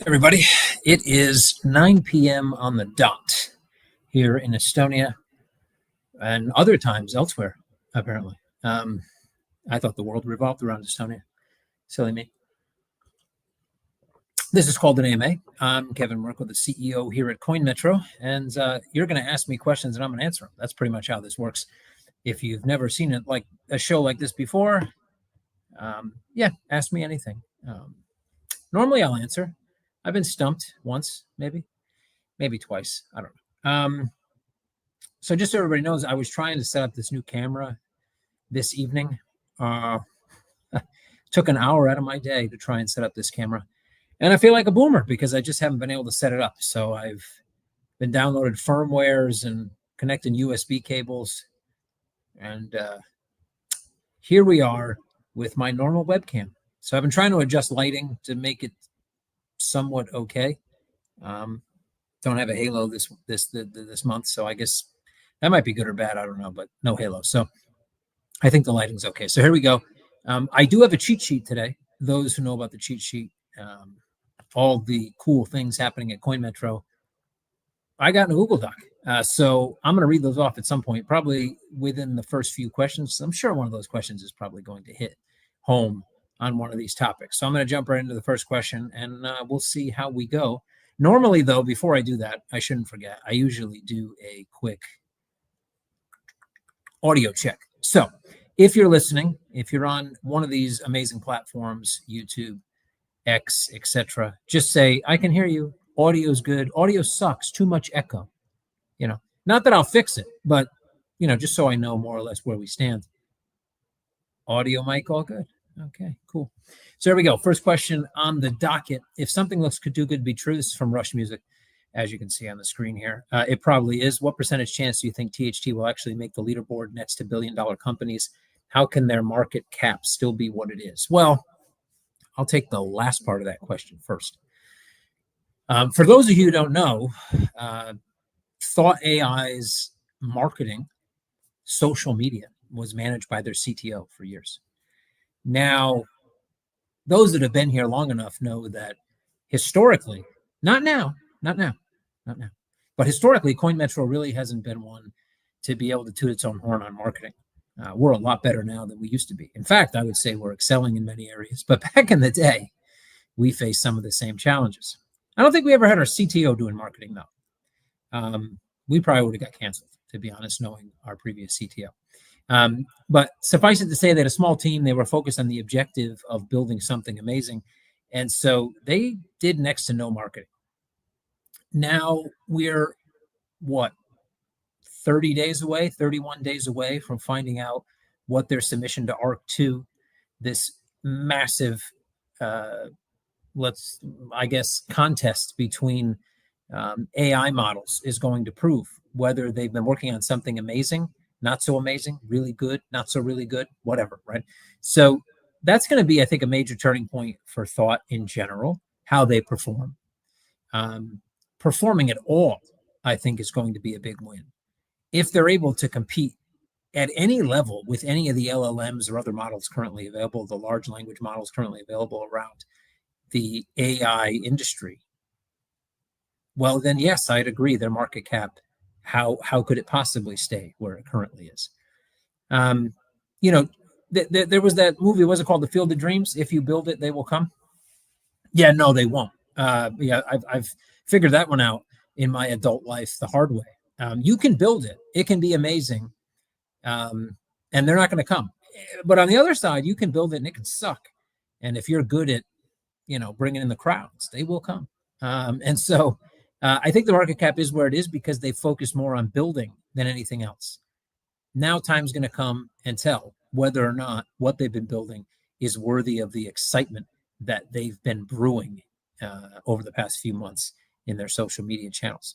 Everybody, it is 9 p.m. on the dot here in Estonia and other times elsewhere, apparently. I thought the world revolved around Estonia. Silly me. This is called an AMA. I'm Kevin Murcko, the CEO here at Coinmetro, and you're going to ask me questions and I'm going to answer them. That's pretty much how this works. If you've never seen it like a show like this before, ask me anything. Normally I'll answer. I've been stumped once, maybe twice. I don't know. So just so everybody knows, I was trying to set up this new camera this evening. Took an hour out of my day to try and set up this camera. And I feel like a boomer because I just haven't been able to set it up. So I've been downloaded firmwares and connecting USB cables. And here we are with my normal webcam. So I've been trying to adjust lighting to make it somewhat okay. Don't have a halo this month, so I guess that might be good or bad. I don't know, but no halo. So I think the lighting's okay. So here we go. I do have a cheat sheet today. Those who know about the cheat sheet, all the cool things happening at Coinmetro, I got in a Google Doc. So I'm going to read those off at some point, probably within the first few questions. I'm sure one of those questions is probably going to hit home on one of these topics. So I'm going to jump right into the first question and we'll see how we go. Normally, though, before I do that, I shouldn't forget, I usually do a quick audio check. So if you're listening, if you're on one of these amazing platforms, YouTube, X, etc., just say, I can hear you. Audio's good. Audio sucks. Too much echo. Not that I'll fix it, but, just so I know more or less where we stand. Audio mic, all good. Okay, cool. So there we go. First question on the docket. If something looks too good to be true, this is from Rush Music, as you can see on the screen here. It probably is. What percentage chance do you think THT will actually make the leaderboard next to billion-dollar companies? How can their market cap still be what it is? Well, I'll take the last part of that question first. For those of you who don't know, Thought AI's marketing, social media, was managed by their CTO for years. Now, those that have been here long enough know that historically, not now, but historically, Coinmetro really hasn't been one to be able to toot its own horn on marketing. We're a lot better now than we used to be. In fact, I would say we're excelling in many areas. But back in the day, we faced some of the same challenges. I don't think we ever had our CTO doing marketing, though. We probably would have got canceled, to be honest, knowing our previous CTO. But suffice it to say that a small team, they were focused on the objective of building something amazing. And so they did next to no marketing. Now we're, 30 days away, 31 days away from finding out what their submission to ARC 2, this massive, contest between AI models is going to prove whether they've been working on something amazing, not so amazing, really good, not so really good, whatever, right? So that's going to be, I think, a major turning point for Thought in general, how they perform. Performing at all, I think, is going to be a big win. If they're able to compete at any level with any of the LLMs or other models currently available, the large language models currently available around the AI industry, well, then, yes, I'd agree. Their market cap, how could it possibly stay where it currently is? There was that movie, was it called The Field of Dreams? If you build it, they will come. Yeah, no, they won't. I've figured that one out in my adult life the hard way. You can build it. It can be amazing. And they're not going to come. But on the other side, you can build it and it can suck. And if you're good at, bringing in the crowds, they will come. And so I think the market cap is where it is because they focus more on building than anything else. Now time's going to come and tell whether or not what they've been building is worthy of the excitement that they've been brewing over the past few months in their social media channels.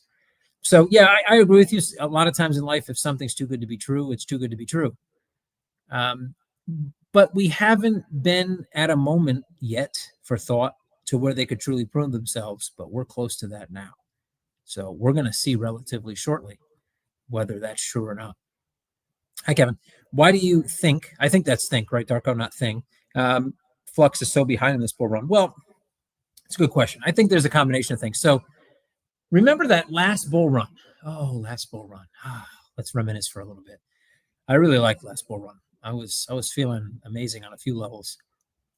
So, yeah, I agree with you. A lot of times in life, if something's too good to be true, it's too good to be true. But we haven't been at a moment yet for Thought to where they could truly prove themselves, but we're close to that now. So we're going to see relatively shortly whether that's true or not. Hi, Kevin. Why do you think, I think that's think, right, Darko, not thing, Flux is so behind in this bull run? Well, It's a good question. I think there's a combination of things. So remember that last bull run? Oh, last bull run. Let's reminisce for a little bit. I really liked last bull run. I was feeling amazing on a few levels.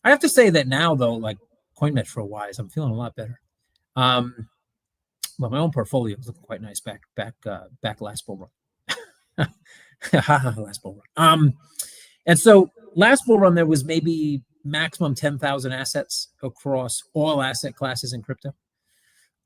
I have to say that now, though, like Coinmetro wise, I'm feeling a lot better. But my own portfolio was looking quite nice back last bull run. Last bull run. And so last bull run there was maybe maximum 10,000 assets across all asset classes in crypto.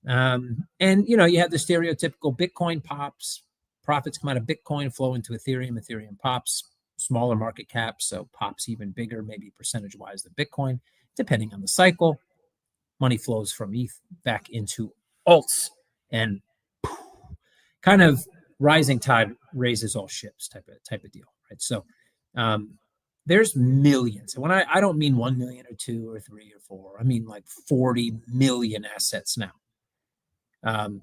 And you had the stereotypical Bitcoin pops, profits come out of Bitcoin, flow into Ethereum, Ethereum pops, smaller market cap, so pops even bigger, maybe percentage-wise than Bitcoin, depending on the cycle. Money flows from ETH back into alts, and kind of rising tide raises all ships type of deal, right? So there's millions. And when I don't mean 1 million or 2 or 3 or 4, I mean like 40 million assets now.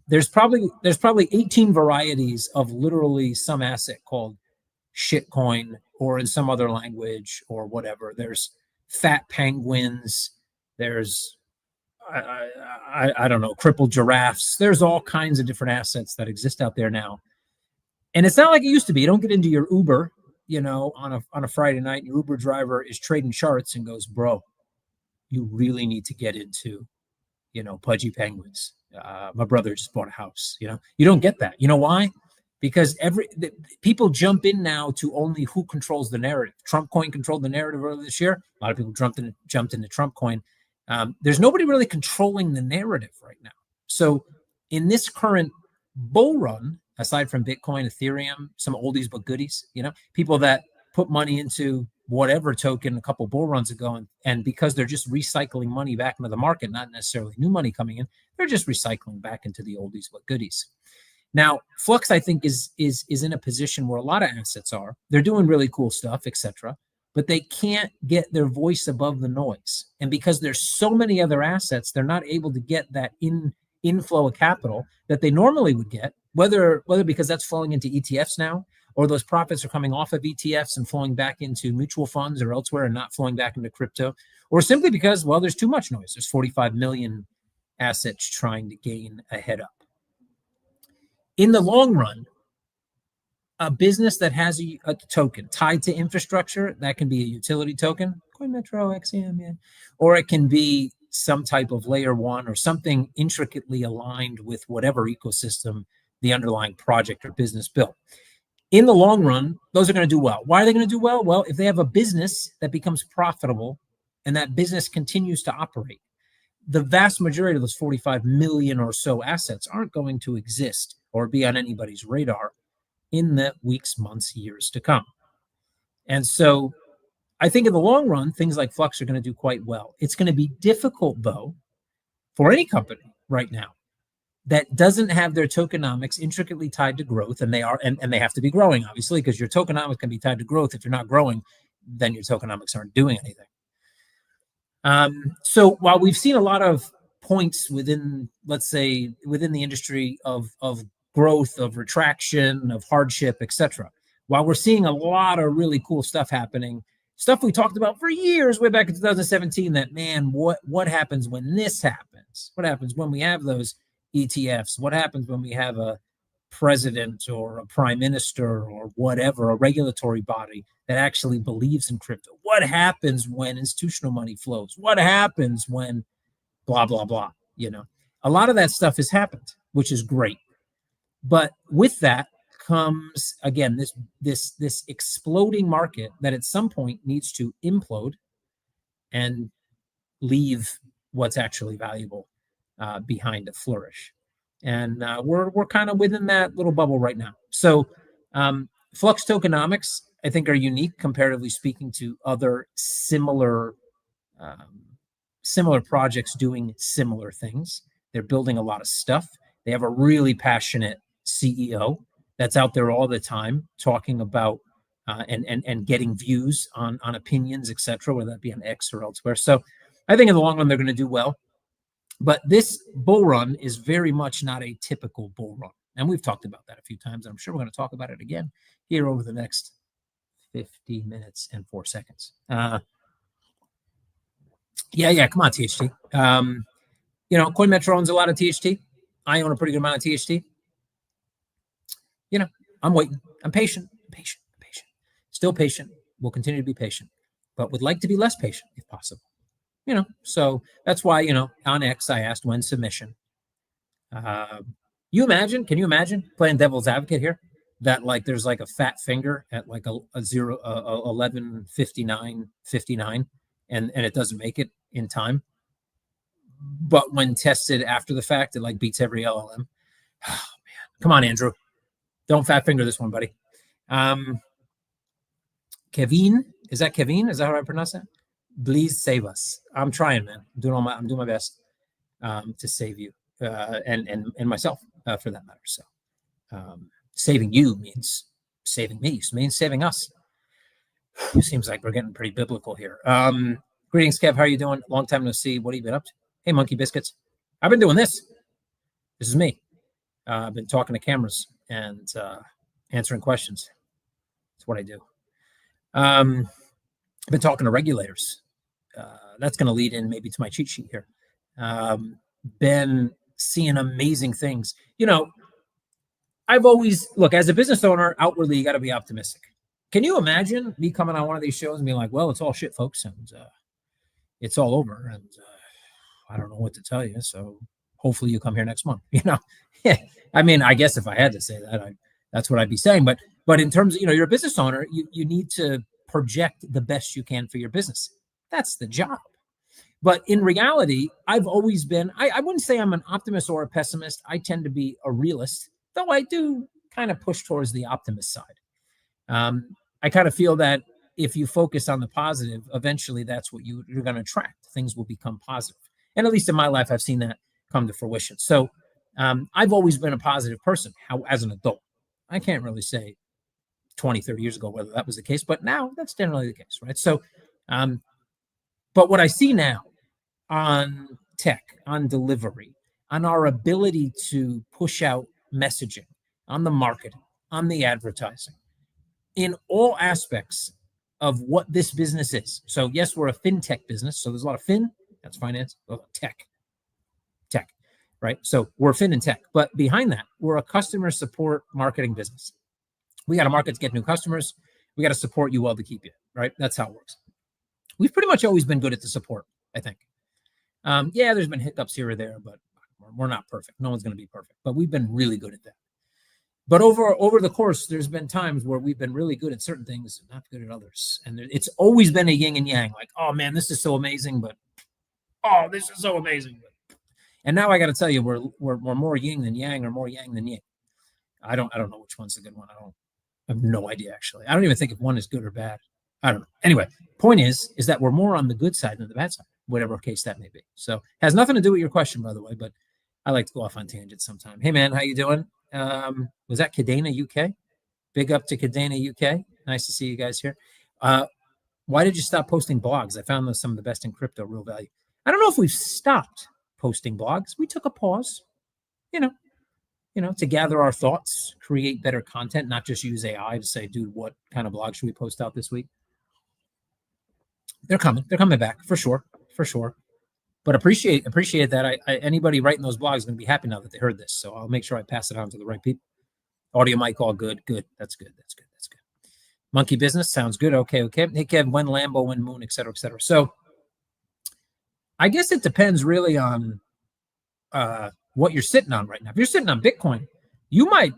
There's probably 18 varieties of literally some asset called shitcoin, or in some other language or whatever. There's fat penguins. There's I don't know, crippled giraffes. There's all kinds of different assets that exist out there now. And it's not like it used to be. You don't get into your Uber, on a Friday night, and your Uber driver is trading charts and goes, bro, you really need to get into, pudgy penguins. My brother just bought a house. You don't get that. You know why? Because people jump in now to only who controls the narrative. Trump coin controlled the narrative earlier this year. A lot of people jumped into Trump coin. There's nobody really controlling the narrative right now. So in this current bull run, aside from Bitcoin, Ethereum, some oldies but goodies, people that put money into whatever token a couple bull runs ago, and because they're just recycling money back into the market, not necessarily new money coming in, they're just recycling back into the oldies but goodies. Now, Flux, I think, is in a position where a lot of assets are. They're doing really cool stuff, etc., but they can't get their voice above the noise. And because there's so many other assets, they're not able to get that inflow of capital that they normally would get, whether because that's flowing into ETFs now, or those profits are coming off of ETFs and flowing back into mutual funds or elsewhere and not flowing back into crypto, or simply because, well, there's too much noise. There's 45 million assets trying to gain a head up. In the long run, a business that has a token tied to infrastructure, that can be a utility token, Coinmetro, XM, yeah, or it can be some type of layer one or something intricately aligned with whatever ecosystem the underlying project or business built. In the long run, those are going to do well. Why are they going to do well? Well, if they have a business that becomes profitable and that business continues to operate, the vast majority of those 45 million or so assets aren't going to exist or be on anybody's radar in the weeks, months, years to come. And so I think in the long run, things like Flux are going to do quite well. It's going to be difficult, though, for any company right now that doesn't have their tokenomics intricately tied to growth, and they are, and they have to be growing, obviously, because your tokenomics can be tied to growth. If you're not growing, then your tokenomics aren't doing anything. So while we've seen a lot of points within, let's say, within the industry of growth, of retraction, of hardship, etc., while we're seeing a lot of really cool stuff happening, stuff we talked about for years, way back in 2017, that, man, what happens when this happens? What happens when we have those ETFs? What happens when we have a president or a prime minister or whatever, a regulatory body that actually believes in crypto? What happens when institutional money flows? What happens when blah, blah, blah? A lot of that stuff has happened, which is great. But with that comes, again, this exploding market that at some point needs to implode and leave what's actually valuable behind to flourish. And we're kind of within that little bubble right now. So Flux tokenomics, I think, are unique, comparatively speaking, to other similar projects doing similar things. They're building a lot of stuff. They have a really passionate CEO that's out there all the time talking about and getting views on opinions, etc., whether that be on X or elsewhere. So I think in the long run, they're going to do well. But this bull run is very much not a typical bull run. And we've talked about that a few times. And I'm sure we're going to talk about it again here over the next 50 minutes and 4 seconds. Yeah, come on, THT. Coinmetro owns a lot of THT. I own a pretty good amount of THT. I'm waiting. I'm patient. Still patient. We'll continue to be patient, but would like to be less patient if possible. So that's why, on X, I asked when submission. Can you imagine playing devil's advocate here? That like there's like a fat finger at like a 11:59:59, and it doesn't make it in time. But when tested after the fact, it like beats every LLM. Oh man, come on, Andrew, don't fat finger this one, buddy. Kevin, is that Kevin? Is that how I pronounce that? Please save us. I'm trying, man. I'm doing my best to save you and myself for that matter. So saving you means saving me. So means saving us. It seems like we're getting pretty biblical here. Greetings, Kev. How are you doing? Long time no see. What have you been up to? Hey, Monkey Biscuits. I've been doing this. This is me. I've been talking to cameras and answering questions. That's what I do. I've been talking to regulators. That's going to lead in maybe to my cheat sheet here. Been seeing amazing things. I've always, look, as a business owner, outwardly, you got to be optimistic. Can you imagine me coming on one of these shows and being like, well, it's all shit, folks, and it's all over, and I don't know what to tell you, so hopefully you come here next month. I mean, I guess if I had to say that, that's what I'd be saying. But in terms of, you're a business owner, you need to project the best you can for your business. That's the job. But in reality, I've always been, I wouldn't say I'm an optimist or a pessimist. I tend to be a realist, though I do kind of push towards the optimist side. I kind of feel that if you focus on the positive, eventually that's what you're going to attract. Things will become positive. And at least in my life, I've seen that come to fruition. So I've always been a positive person as an adult. I can't really say 20, 30 years ago whether that was the case, but now that's generally the case, right? So, but what I see now on tech, on delivery, on our ability to push out messaging, on the marketing, on the advertising, in all aspects of what this business is. So yes, we're a fintech business. So there's a lot of fin, that's finance, tech, right? So we're fin and tech, but behind that, we're a customer support marketing business. We got to market to get new customers. We got to support you well to keep you, right? That's how it works. We've pretty much always been good at the support, I think. Yeah, there's been hiccups here or there, but we're not perfect. No one's going to be perfect, but we've been really good at that. But over the course, there's been times where we've been really good at certain things and not good at others. And it's always been a yin and yang, like, oh man, this is so amazing, but oh, this is so amazing. And now I got to tell you, we're more yin than yang, or more yang than yin. I don't know which one's the good one. I have no idea, actually. I don't even think if one is good or bad. I don't know. Anyway, point is that we're more on the good side than the bad side, whatever case that may be. So has nothing to do with your question, by the way, but I like to go off on tangents sometime. Hey man, how you doing? Was that Cadena UK? Big up to Cadena UK. Nice to see you guys here. Why did you stop posting blogs? I found those some of the best in crypto, real value. I don't know if we've stopped posting blogs. We took a pause, to gather our thoughts, create better content, not just use AI to say, dude, what kind of blog should we post out this week? They're coming back for sure. But appreciate that. Anybody writing those blogs is going to be happy now that they heard this. So I'll make sure I pass it on to the right people. Audio mic, all good. That's good. Monkey business sounds good. Okay. Hey Kev, when Lambo, when Moon, et cetera, et cetera. So I guess it depends really on what you're sitting on right now. If you're sitting on Bitcoin, you might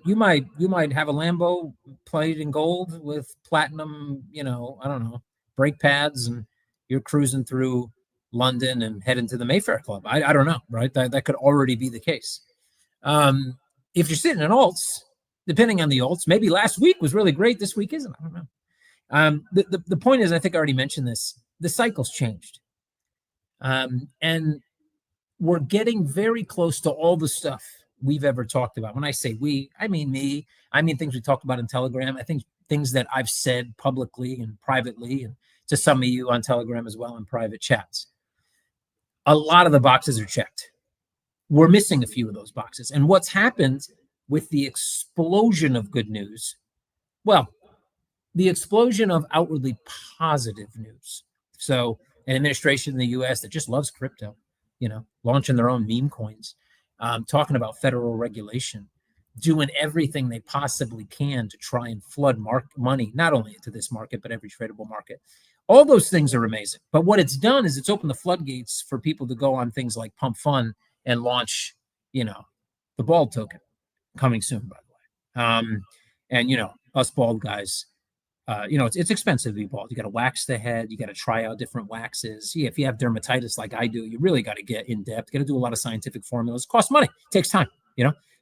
have a Lambo plated in gold with platinum, I don't know, brake pads, and you're cruising through London and heading to the Mayfair Club. I don't know, right? That could already be the case. If you're sitting in alts, depending on the alts, maybe last week was really great. This week isn't. I don't know. The point is, I think I already mentioned this. The cycle's changed, and we're getting very close to all the stuff we've ever talked about. When I say we, I mean me. I mean things we talked about in Telegram. I think things that I've said publicly and privately, and to some of you on Telegram as well in private chats. A lot of the boxes are checked. We're missing a few of those boxes. And what's happened with the explosion of good news? Well, the explosion of outwardly positive news. So an administration in the US that just loves crypto, launching their own meme coins, talking about federal regulation, doing everything they possibly can to try and flood money, not only into this market, but every tradable market. All those things are amazing. But what it's done is it's opened the floodgates for people to go on things like Pump Fun and launch, the bald token coming soon, by the way. And, us bald guys, it's expensive to be bald. You got to wax the head. You got to try out different waxes. Yeah, if you have dermatitis like I do, you really got to get in depth. Got to do a lot of scientific formulas. It costs money. It takes time,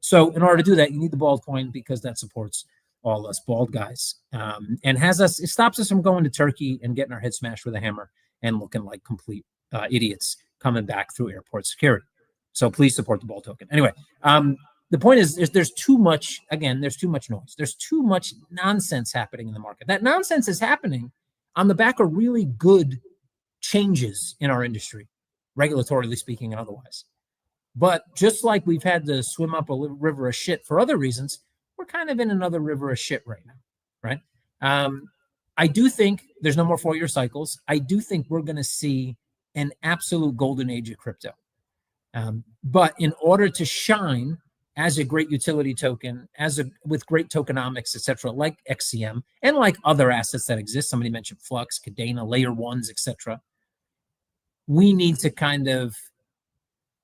So in order to do that, you need the bald coin because that supports all us bald guys, and it stops us from going to Turkey and getting our head smashed with a hammer and looking like complete idiots coming back through airport security. So please support the bald token. Anyway, the point is there's too much. Again, there's too much noise. There's too much nonsense happening in the market. That nonsense is happening on the back of really good changes in our industry, regulatorily speaking and otherwise. But just like we've had to swim up a river of shit for other reasons, we're kind of in another river of shit right now, right? I do think there's no more 4-year cycles. I do think we're going to see an absolute golden age of crypto. But in order to shine as a great utility token, with great tokenomics, et cetera, like XCM and like other assets that exist, somebody mentioned Flux, Cadena, Layer 1s, et cetera, we need to kind of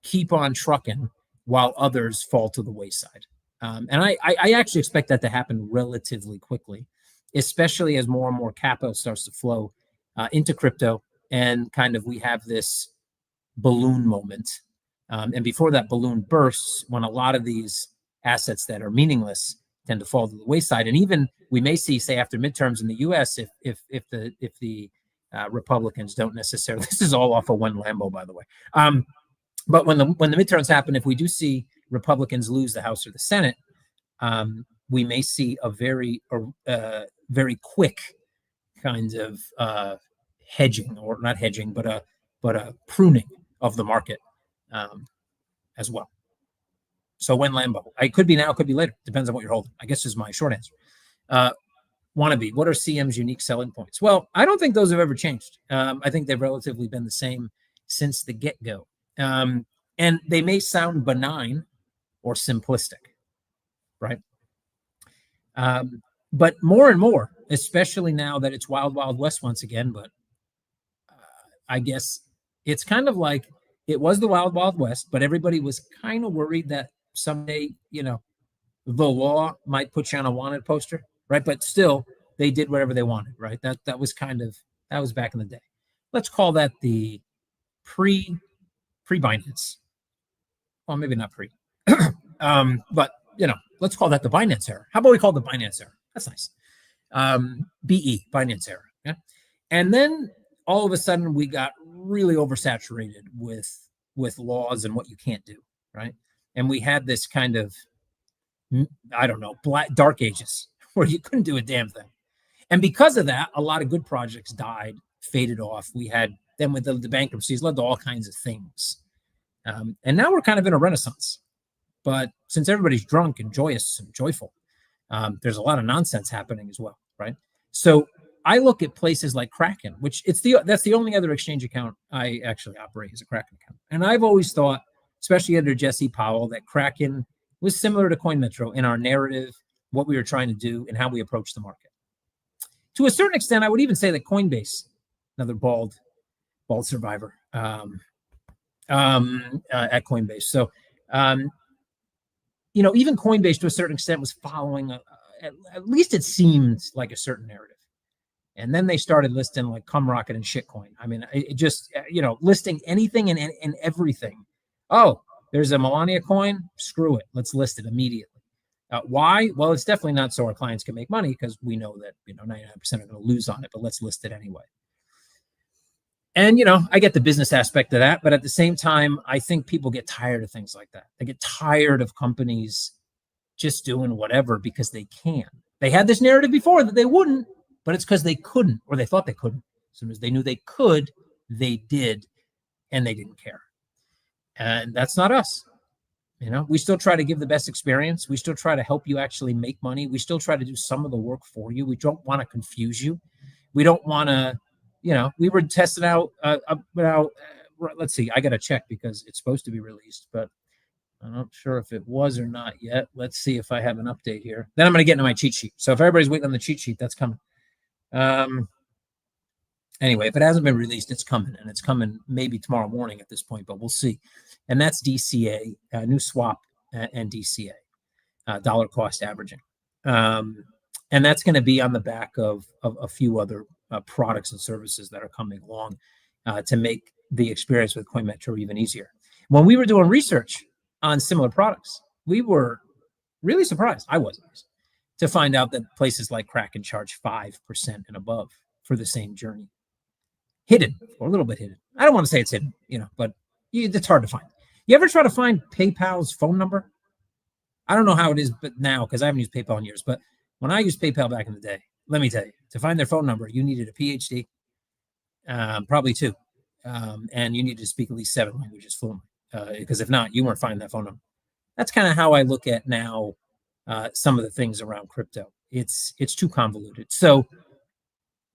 keep on trucking while others fall to the wayside. And I actually expect that to happen relatively quickly, especially as more and more capital starts to flow into crypto and kind of we have this balloon moment. And before that balloon bursts, when a lot of these assets that are meaningless tend to fall to the wayside. And even we may see, say, after midterms in the U.S., if the Republicans don't necessarily, this is all off of one Lambo, by the way. But when the midterms happen, if we do see Republicans lose the House or the Senate, we may see a very quick kind of hedging, or not hedging, but a pruning of the market as well. So when Lambo, it could be now, it could be later, depends on what you're holding, I guess is my short answer. Wannabe, what are CM's unique selling points? Well, I don't think those have ever changed. I think they've relatively been the same since the get-go. And they may sound benign or simplistic, right? But more and more, especially now that it's wild, wild west once again, but I guess it's kind of like it was the wild, wild west, but everybody was kind of worried that someday, the law might put you on a wanted poster, right? But still, they did whatever they wanted, right? That was back in the day. Let's call that the pre-Binance. Well, maybe not pre, but let's call that the Binance era. How about we call it the Binance era? That's nice. BE, Binance era. Yeah. And then all of a sudden we got really oversaturated with laws and what you can't do, right? And we had this kind of, I don't know, dark ages where you couldn't do a damn thing. And because of that, a lot of good projects died, faded off. We had them with the bankruptcies, led to all kinds of things. And now we're kind of in a renaissance. But since everybody's drunk and joyous and joyful, there's a lot of nonsense happening as well, right? So I look at places like Kraken, which that's the only other exchange account I actually operate as a Kraken account. And I've always thought, especially under Jesse Powell, that Kraken was similar to Coinmetro in our narrative, what we were trying to do, and how we approach the market. To a certain extent, I would even say that Coinbase, another bald survivor at Coinbase. So, even Coinbase to a certain extent was following, at least it seemed like a certain narrative. And then they started listing like Cumrocket and Shitcoin. I mean, it just, listing anything and everything. Oh, there's a Melania coin. Screw it. Let's list it immediately. Why? Well, it's definitely not so our clients can make money because we know that, 99% are going to lose on it, but let's list it anyway. And, I get the business aspect of that, but at the same time, I think people get tired of things like that. They get tired of companies just doing whatever because they can. They had this narrative before that they wouldn't, but it's because they couldn't, or they thought they couldn't. As soon as they knew they could, they did, and they didn't care. And that's not us. We still try to give the best experience. We still try to help you actually make money. We still try to do some of the work for you. We don't want to confuse you. We don't want to, we were testing out let's see. I got to check because it's supposed to be released, but I'm not sure if it was or not yet. Let's see if I have an update here. Then I'm going to get into my cheat sheet. So if everybody's waiting on the cheat sheet, that's coming. Anyway, if it hasn't been released, it's coming, and it's coming maybe tomorrow morning at this point, but we'll see. And that's DCA, new swap, and DCA, dollar cost averaging. And that's going to be on the back of a few other products and services that are coming along to make the experience with Coinmetro even easier. When we were doing research on similar products, we were really surprised. I was to find out that places like Kraken charge 5% and above for the same journey. Hidden, or a little bit hidden. I don't want to say it's hidden, but it's hard to find. You ever try to find PayPal's phone number? I don't know how it is, but now, because I haven't used PayPal in years, but when I used PayPal back in the day, let me tell you, to find their phone number, you needed a PhD, probably 2, and you needed to speak at least 7 languages fluently, because if not, you weren't finding that phone number. That's kind of how I look at now some of the things around crypto. It's too convoluted. So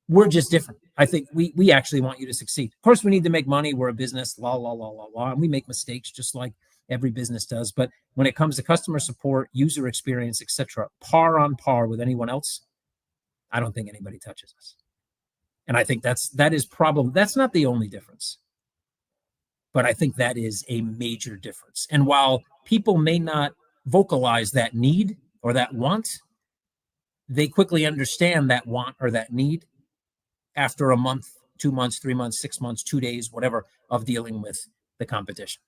we're just different. I think we actually want you to succeed. Of course, we need to make money. We're a business, and we make mistakes just like every business does. But when it comes to customer support, user experience, etc., par on par with anyone else, I don't think anybody touches us. And I think that's not the only difference, but I think that is a major difference. And while people may not vocalize that need or that want, they quickly understand that want or that need after a month, 2 months, 3 months, 6 months, 2 days, whatever, of dealing with the competition.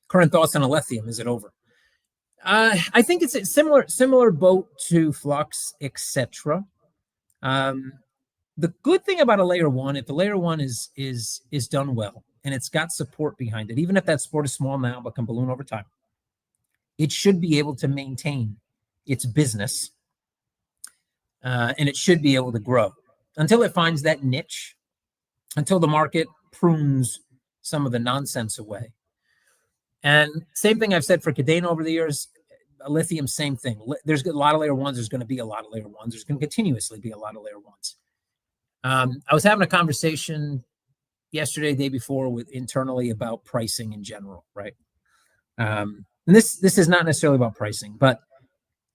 Current thoughts on Lithium? Is it over? I think it's a similar boat to Flux, etc. The good thing about a layer 1, if the layer 1 is done well and it's got support behind it, even if that support is small now but can balloon over time, it should be able to maintain its business. And it should be able to grow until it finds that niche, until the market prunes some of the nonsense away. And same thing I've said for Cardano over the years, Lithium, same thing. There's a lot of layer 1s. There's going to be a lot of layer 1s. There's going to continuously be a lot of layer 1s. I was having a conversation yesterday, day before, internally about pricing in general, right? And this is not necessarily about pricing, but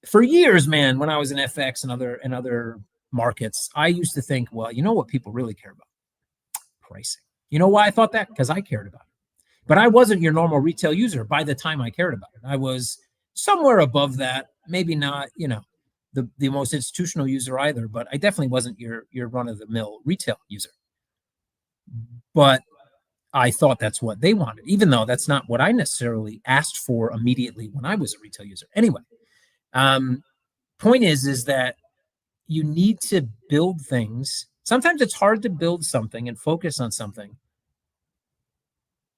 for years, man, when I was in FX and other markets, I used to think, well, you know what people really care about? Pricing. You know why I thought that? Because I cared about it. But I wasn't your normal retail user by the time I cared about it. I was somewhere above that, maybe not, the most institutional user either, but I definitely wasn't your run-of-the-mill retail user. But I thought that's what they wanted, even though that's not what I necessarily asked for immediately when I was a retail user. Anyway. Point is that you need to build things. Sometimes it's hard to build something and focus on something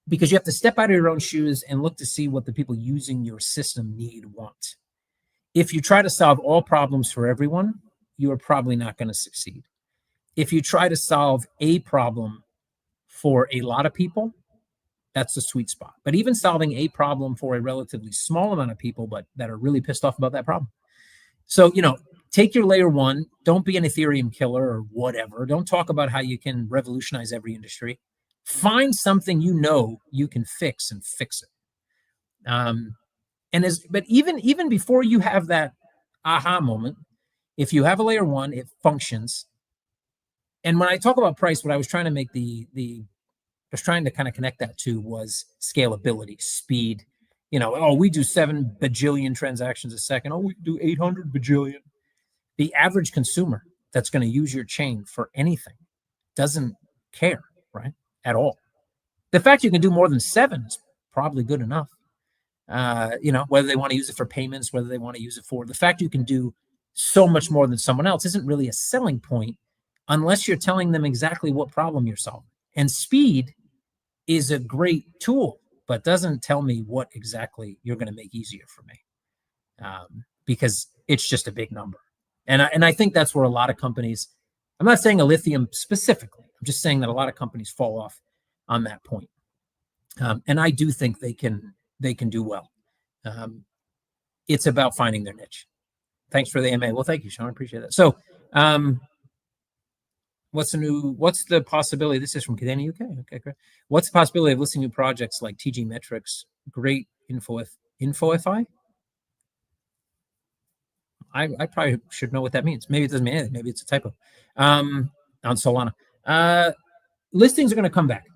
because you have to step out of your own shoes and look to see what the people using your system want. If you try to solve all problems for everyone, you are probably not going to succeed. If you try to solve a problem for a lot of people, that's the sweet spot. But even solving a problem for a relatively small amount of people, but that are really pissed off about that problem. So, take your layer 1. Don't be an Ethereum killer or whatever. Don't talk about how you can revolutionize every industry. Find something you can fix and fix it. But even before you have that aha moment, if you have a layer 1, it functions. And when I talk about price, what I was trying to make I was trying to kind of connect that to was scalability, speed. We do 7 bajillion transactions a second. We do 800 bajillion. The average consumer that's going to use your chain for anything doesn't care, right? At all. The fact you can do more than 7 is probably good enough. Whether they want to use it for payments, whether they want to use it for the fact you can do so much more than someone else isn't really a selling point unless you're telling them exactly what problem you're solving. And speed is a great tool, but doesn't tell me what exactly you're going to make easier for me, because it's just a big number. And I think that's where a lot of companies, I'm not saying a Lithium specifically, I'm just saying that a lot of companies fall off on that point. And I do think they can do well. It's about finding their niche. Thanks for the AMA. Well, thank you, Sean. I appreciate that. So What's the possibility? This is from Cadena UK. Okay, great. What's the possibility of listing new projects like TG Metrics, Great InfoFI? I probably should know what that means. Maybe it doesn't mean anything. Maybe it's a typo. On Solana. Listings are going to come back.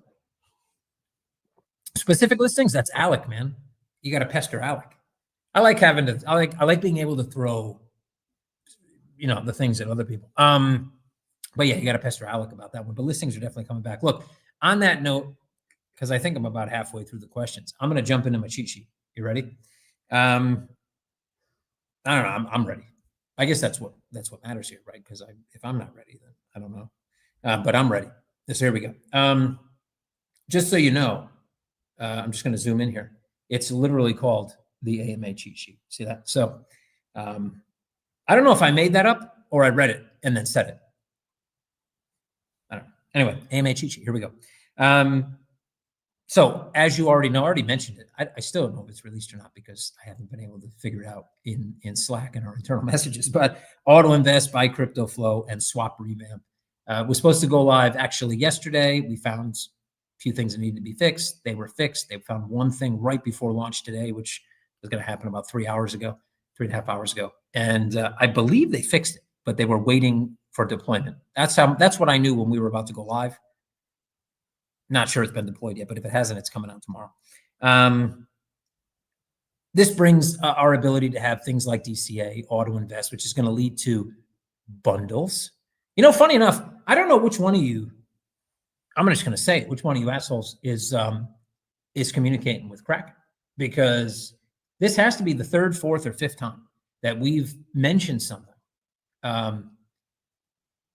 Specific listings, that's Alec, man. You got to pester Alec. I like having to. I like being able to throw, the things at other people. But yeah, you got to pester Alec about that one. But listings are definitely coming back. Look, on that note, because I think I'm about halfway through the questions, I'm going to jump into my cheat sheet. You ready? I don't know. I'm ready. I guess that's what matters here, right? Because if I'm not ready, then I don't know. But I'm ready. So here we go. Just so you know, I'm just going to zoom in here. It's literally called the AMA cheat sheet. See that? So I don't know if I made that up or I read it and then said it. I don't know. Anyway, AMA cheat sheet. Here we go. So as you already know, I already mentioned it. I still don't know if it's released or not because I haven't been able to figure it out in Slack and our internal messages. But Auto Invest, Buy Crypto Flow, and Swap Revamp was supposed to go live actually yesterday. We found a few things that needed to be fixed. They were fixed. They found one thing right before launch today, which was going to happen about 3.5 hours ago. And I believe they fixed it, but they were waiting for deployment. That's what I knew when we were about to go live. Not sure it's been deployed yet, but if it hasn't, it's coming out tomorrow. This brings our ability to have things like DCA, Auto Invest, which is going to lead to bundles. Funny enough, I don't know which one of you, I'm just going to say it, which one of you assholes is communicating with Kraken, because this has to be the third, fourth, or fifth time that we've mentioned something.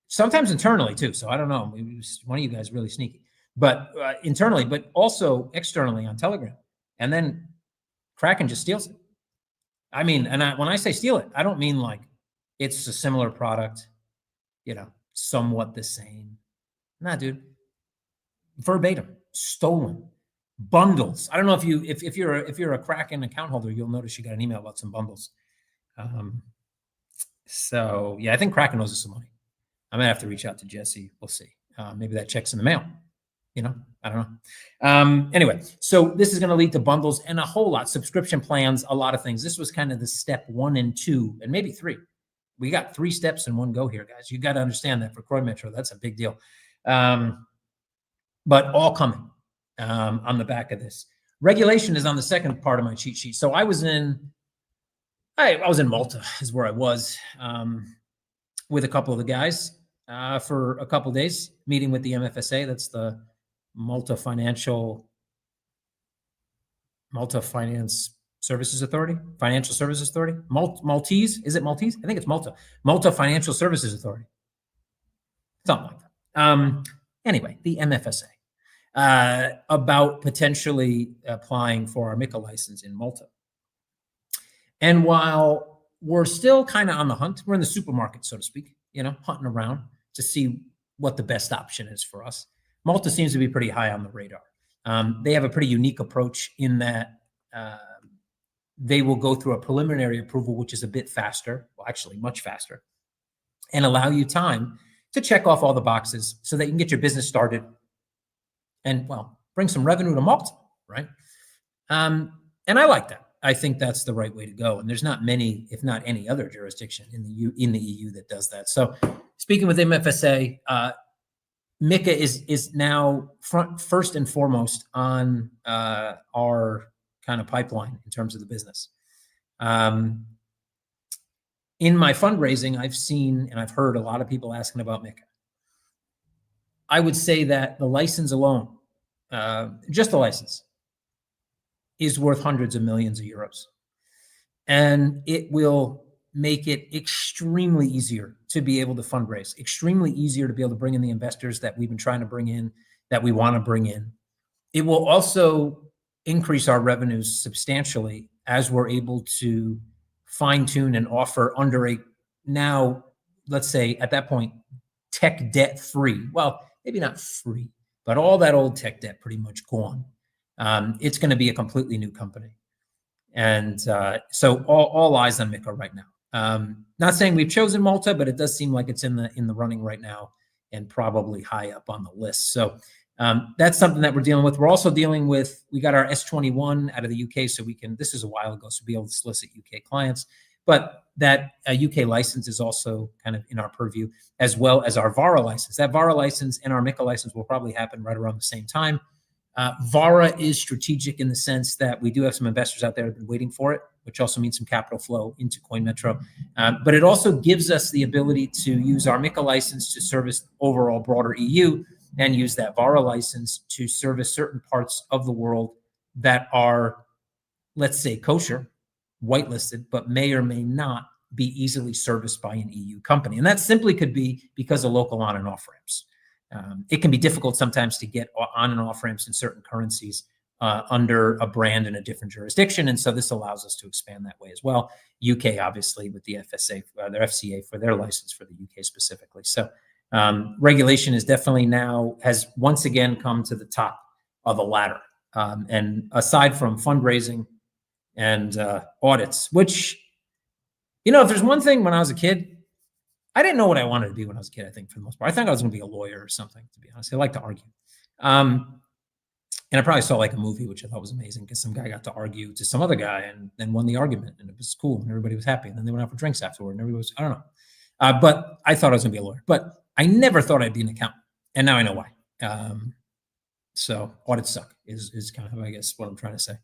Sometimes internally too. So I don't know. Maybe one of you guys really sneaky. But internally, but also externally on Telegram. And then Kraken just steals it. I mean, and when I say steal it, I don't mean like it's a similar product, somewhat the same. Nah, dude. Verbatim, stolen. Bundles. I don't know if you're a Kraken account holder, you'll notice you got an email about some bundles. So yeah, I think Kraken owes us some money. I'm gonna have to reach out to Jesse. We'll see. Maybe that check's in the mail. I don't know. Anyway, so this is going to lead to bundles and a whole lot, subscription plans, a lot of things. This was kind of the step 1 and 2, and maybe 3. We got 3 steps in one go here, guys. You got to understand that for Coinmetro, that's a big deal. But all coming on the back of this. Regulation is on the second part of my cheat sheet. So I was in Malta, is where I was with a couple of the guys for a couple of days, meeting with the MFSA. That's the Malta Finance Services Authority, Financial Services Authority, Maltese. Is it Maltese? I think it's Malta Financial Services Authority, something like that. Anyway, the MFSA about potentially applying for our MiCA license in Malta. And while we're still kind of on the hunt, we're in the supermarket, so to speak, hunting around to see what the best option is for us. Malta seems to be pretty high on the radar. They have a pretty unique approach in that they will go through a preliminary approval, which is a bit faster, well, actually much faster, and allow you time to check off all the boxes so that you can get your business started and, well, bring some revenue to Malta, right? And I like that. I think that's the right way to go. And there's not many, if not any other jurisdiction in the EU that does that. So speaking with MFSA, MiCA is now first and foremost on our kind of pipeline in terms of the business. In my fundraising, I've seen and I've heard a lot of people asking about MiCA. I would say that the license alone, just the license, is worth hundreds of millions of euros. And it will make it extremely easier to be able to fundraise, extremely easier to be able to bring in the investors that we've been trying to bring in, that we want to bring in. It will also increase our revenues substantially as we're able to fine tune and offer under a now, let's say at that point, tech debt free. Well, maybe not free, but all that old tech debt pretty much gone. It's going to be a completely new company. And so all eyes on MiCA right now. Not saying we've chosen Malta, but it does seem like it's in the running right now. and probably high up on the list. So that's something that we're dealing with. We're also dealing with, we got our S21 out of the UK, so we can, this is a while ago, so be able to solicit UK clients. But that UK license is also kind of in our purview, as well as our VARA license. That VARA license and our MiCA license will probably happen right around the same time. VARA is strategic in the sense that we do have some investors out there that have been waiting for it, which also means some capital flow into Coinmetro. But it also gives us the ability to use our MiCA license to service overall broader EU, and use that VARA license to service certain parts of the world that are, let's say, kosher, whitelisted, but may or may not be easily serviced by an EU company. And that simply could be because of local on and off ramps. It can be difficult sometimes to get on and off ramps in certain currencies under a brand in a different jurisdiction. And so this allows us to expand that way as well. UK, obviously, with the FSA, their FCA for their license for the UK specifically. So regulation is definitely now, has once again come to the top of the ladder. And aside from fundraising and audits, which, you know, if there's one thing when I was a kid, I didn't know what I wanted to be when I was a kid, I think, for the most part. I thought I was going to be a lawyer or something, to be honest. I like to argue. And I probably saw like a movie, which I thought was amazing, because some guy got to argue to some other guy and then won the argument, and it was cool, and everybody was happy. And then they went out for drinks afterward, and everybody was, I don't know. But I thought I was going to be a lawyer. But I never thought I'd be an accountant. And now I know why. So audits suck is kind of, I guess, what I'm trying to say.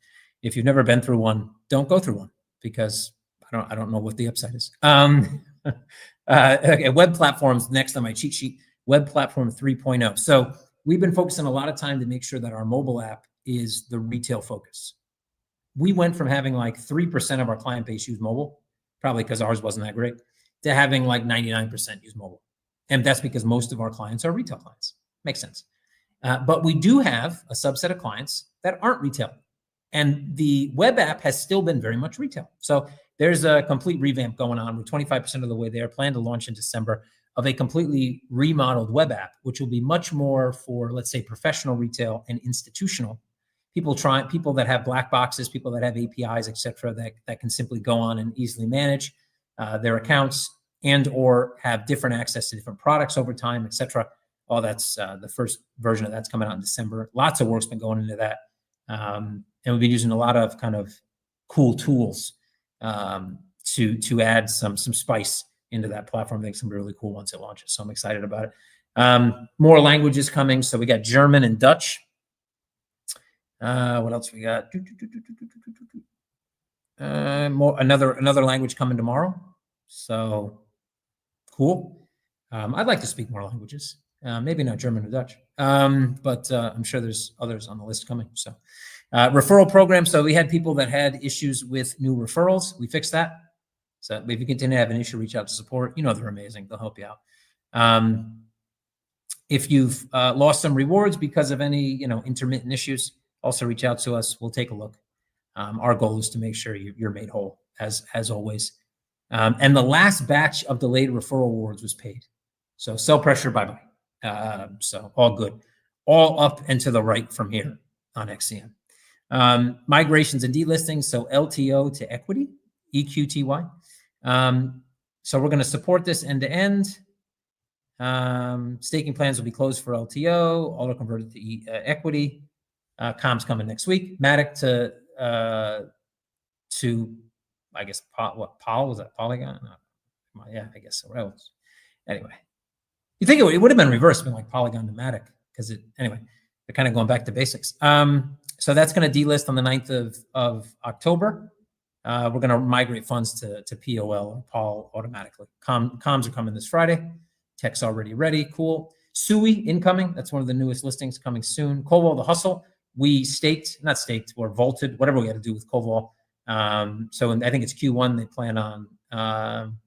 If you've never been through one, don't go through one, because I don't know what the upside is. Okay, web platforms, next on my cheat sheet, web platform 3.0. So we've been focusing a lot of time to make sure that our mobile app is the retail focus. We went from having like 3% of our client base use mobile, probably because ours wasn't that great, to having like 99% use mobile. And that's because most of our clients are retail clients. Makes sense. But we do have a subset of clients that aren't retail. And the web app has still been very much retail. So there's a complete revamp going on. We're 25% of the way there. Plan to launch in December of a completely remodeled web app, which will be much more for, let's say, professional retail and institutional. People that have black boxes, people that have APIs, et cetera, that can simply go on and easily manage their accounts and or have different access to different products over time, et cetera. All that's the first version of that's coming out in December. Lots of work's been going into that. And we've been using a lot of kind of cool tools to add some spice into that platform. I think some really cool once it launches. So I'm excited about it. More languages coming. So we got German and Dutch. What else we got? Another language coming tomorrow. So cool. I'd like to speak more languages. Maybe not German or Dutch, but I'm sure there's others on the list coming. So referral program. So we had people that had issues with new referrals. We fixed that. So if you continue to have an issue, reach out to support. You know, they're amazing. They'll help you out. If you've lost some rewards because of any, intermittent issues, also reach out to us. We'll take a look. Our goal is to make sure you're made whole, as always. And the last batch of delayed referral rewards was paid. So sell pressure, bye-bye. So all good. All up and to the right from here on XCM. Migrations and delistings, so LTO to equity, EQTY. So we're going to support this end-to-end. Staking plans will be closed for LTO, auto converted to equity. Comms coming next week. Matic to I guess, Paul, was that Polygon? No. Yeah, I guess so. What else? Anyway, you think it would have been reversed, been like Polygon to Matic, because anyway, they're kind of going back to basics. So that's going to delist on the 9th of October. We're going to migrate funds to POL or Paul automatically. Comms are coming this Friday. Tech's already ready. Cool. SUI incoming. That's one of the newest listings coming soon. Koval, the hustle. We not staked, or vaulted, whatever we had to do with Koval. So I think it's Q1. They plan on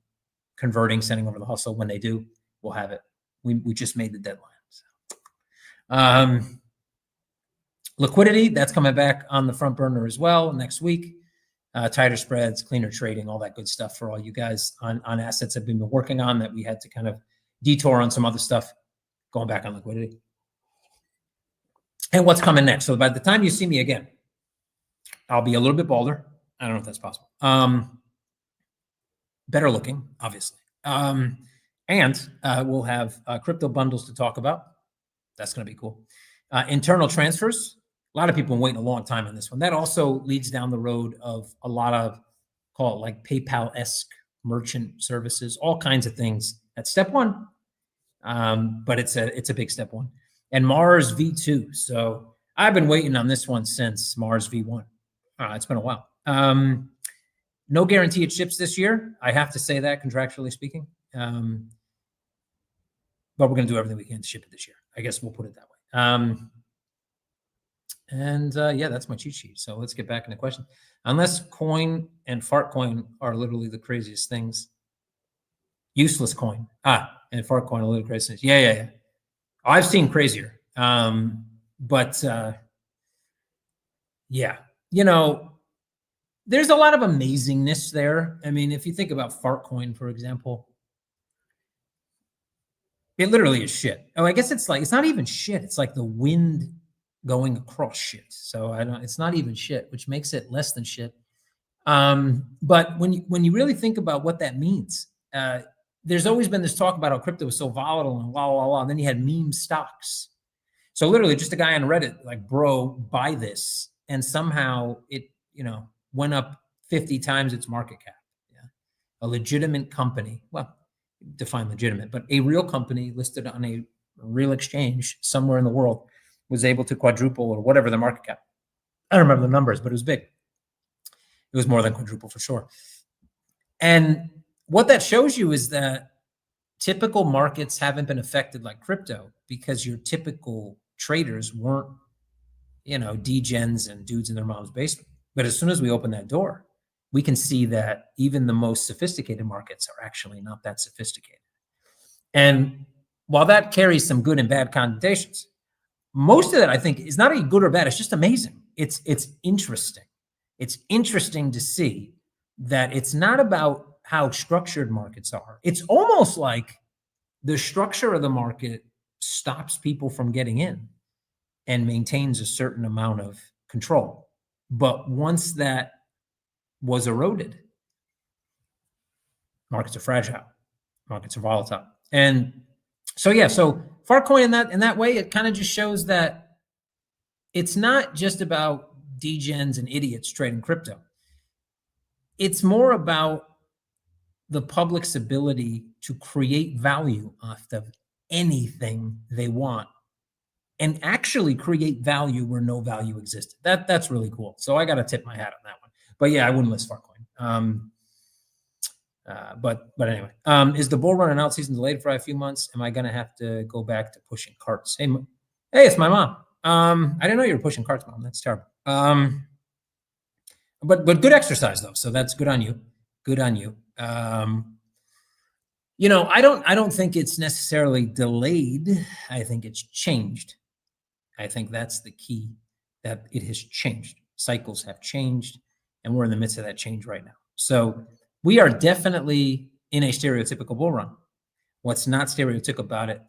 converting, sending over the hustle. When they do, we'll have it. We just made the deadline. So. Liquidity, that's coming back on the front burner as well next week. Tighter spreads, cleaner trading, all that good stuff for all you guys on assets that we've been working on that we had to kind of detour on some other stuff, going back on liquidity. And what's coming next? So by the time you see me again, I'll be a little bit balder. I don't know if that's possible. Better looking, obviously. And And we'll have crypto bundles to talk about. That's going to be cool. Internal transfers. A lot of people have been waiting a long time on this one. That also leads down the road of a lot of, call it like PayPal-esque merchant services, all kinds of things. That's step one, but it's a big step one. And Mars V2. So I've been waiting on this one since Mars V1. It's been a while. No guarantee it ships this year. I have to say that, contractually speaking. But we're going to do everything we can to ship it this year. I guess we'll put it that way. Yeah, that's my cheat sheet. So let's get back into questions. Unless coin and fart coin are literally the craziest things. Useless coin. And fart coin are literally craziest. Yeah. I've seen crazier. But yeah, there's a lot of amazingness there. I mean, if you think about fart coin, for example, it literally is shit. Oh, I guess it's not even shit. It's like the wind going across shit. So it's not even shit, which makes it less than shit. But when you really think about what that means, there's always been this talk about how crypto was so volatile and blah, blah, blah. And then you had meme stocks. So literally just a guy on Reddit, like, bro, buy this. And somehow it, went up 50 times its market cap. Yeah. A legitimate company, well, define legitimate, but a real company listed on a real exchange somewhere in the world was able to quadruple or whatever the market cap. I don't remember the numbers, but it was big. It was more than quadruple for sure. And what that shows you is that typical markets haven't been affected like crypto because your typical traders weren't, degens and dudes in their mom's basement. But as soon as we open that door, we can see that even the most sophisticated markets are actually not that sophisticated. And while that carries some good and bad connotations, most of that, I think, is not a good or bad. It's just amazing. It's interesting. It's interesting to see that it's not about how structured markets are. It's almost like the structure of the market stops people from getting in and maintains a certain amount of control. But once that was eroded, markets are fragile, markets are volatile. And so, yeah, so Farcoin in that way, it kind of just shows that it's not just about degens and idiots trading crypto. It's more about the public's ability to create value off of anything they want and actually create value where no value existed. That's really cool. So I got to tip my hat on that one. But yeah, I wouldn't list Farcoin. But anyway, is the bull run and out season delayed for a few months? Am I going to have to go back to pushing carts? Hey, it's my mom. I didn't know you were pushing carts, Mom. That's terrible. But good exercise though. So that's good on you. Good on you. I don't think it's necessarily delayed. I think it's changed. I think that's the key, that it has changed. Cycles have changed, and we're in the midst of that change right now. So we are definitely in a stereotypical bull run. What's not stereotypical about it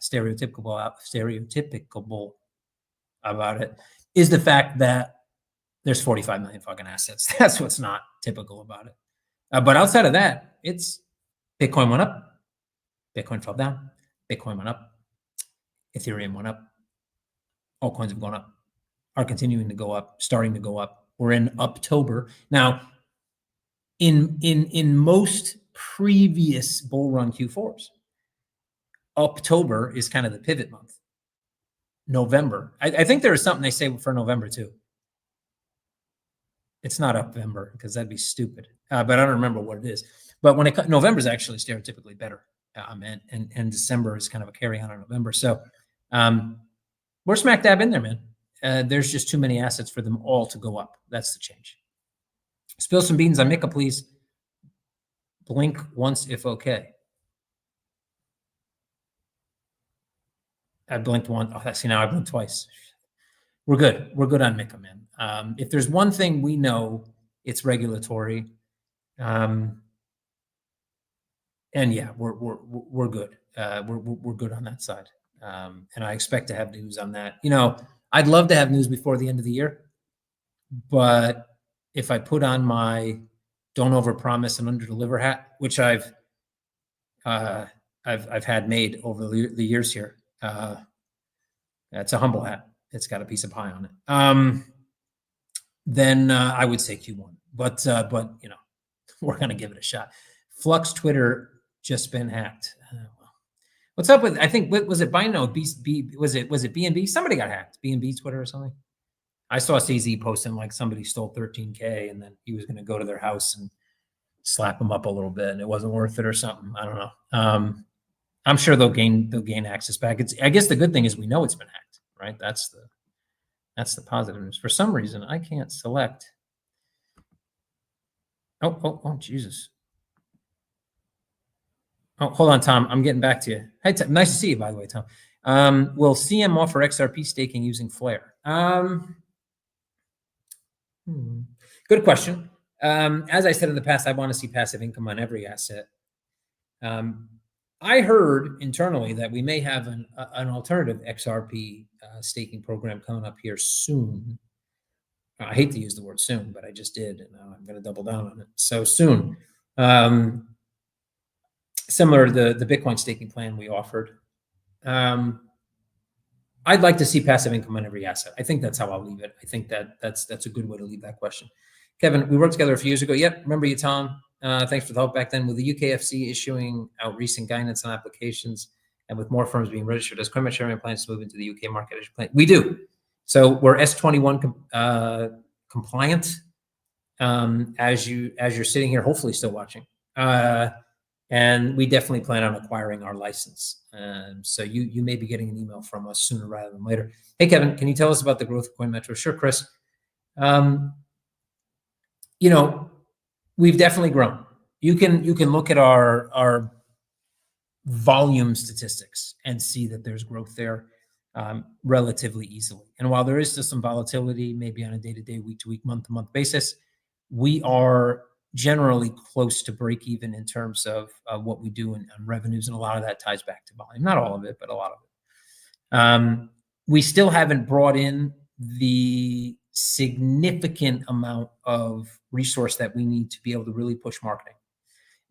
is the fact that there's 45 million fucking assets. That's what's not typical about it. But outside of that, it's Bitcoin went up, Bitcoin fell down, Bitcoin went up, Ethereum went up. All coins have gone up, are continuing to go up, starting to go up. We're in October. Now, in most previous bull run Q4s, October is kind of the pivot month. November, I think there is something they say for November too. It's not November because that'd be stupid, but I don't remember what it is. But November is actually stereotypically better, and December is kind of a carry on November. So we're smack dab in there, man. There's just too many assets for them all to go up. That's the change. Spill some beans on Mika, please. Blink once if okay. I blinked once. Oh, see, now I blinked twice. We're good. We're good on Mika, man. If there's one thing we know, it's regulatory. And yeah, we're good. We're good on that side. And I expect to have news on that. I'd love to have news before the end of the year, but if I put on my don't overpromise and underdeliver hat, which I've I've had made over the years here. It's a humble hat. It's got a piece of pie on it. Then I would say Q1, but we're gonna give it a shot. Flux Twitter just been hacked. What's up with? I think was it Bino? Was it BNB? Somebody got hacked. BNB Twitter or something. I saw CZ posting like somebody stole 13K and then he was going to go to their house and slap them up a little bit and it wasn't worth it or something. I don't know. I'm sure they'll gain access back. I guess the good thing is we know it's been hacked, right? That's the positive news. For some reason, I can't select. Oh, Jesus. Oh, hold on, Tom. I'm getting back to you. Hey, nice to see you, by the way, Tom. Will CM offer XRP staking using Flare? Good question. As I said in the past, I want to see passive income on every asset. I heard internally that we may have an alternative XRP staking program coming up here soon. I hate to use the word soon, but I just did, and I'm going to double down on it. So soon. Similar to the Bitcoin staking plan we offered. I'd like to see passive income on every asset. I think that's how I'll leave it. I think that's a good way to leave that question. Kevin, we worked together a few years ago. Yep, remember you, Tom. Thanks for the help back then. With the UKFC issuing out recent guidance on applications and with more firms being registered, does Coinmetro have plans to move into the UK market as you plan? We do. So we're S21 compliant. As you're sitting here, hopefully still watching. And we definitely plan on acquiring our license. So you may be getting an email from us sooner rather than later. Hey, Kevin, can you tell us about the growth of Coinmetro? Sure, Chris. We've definitely grown. You can look at our volume statistics and see that there's growth there relatively easily. And while there is still some volatility, maybe on a day-to-day, week-to-week, month-to-month basis, we are generally close to break even in terms of what we do on revenues. And a lot of that ties back to volume. Not all of it, but a lot of it. We still haven't brought in the significant amount of resource that we need to be able to really push marketing.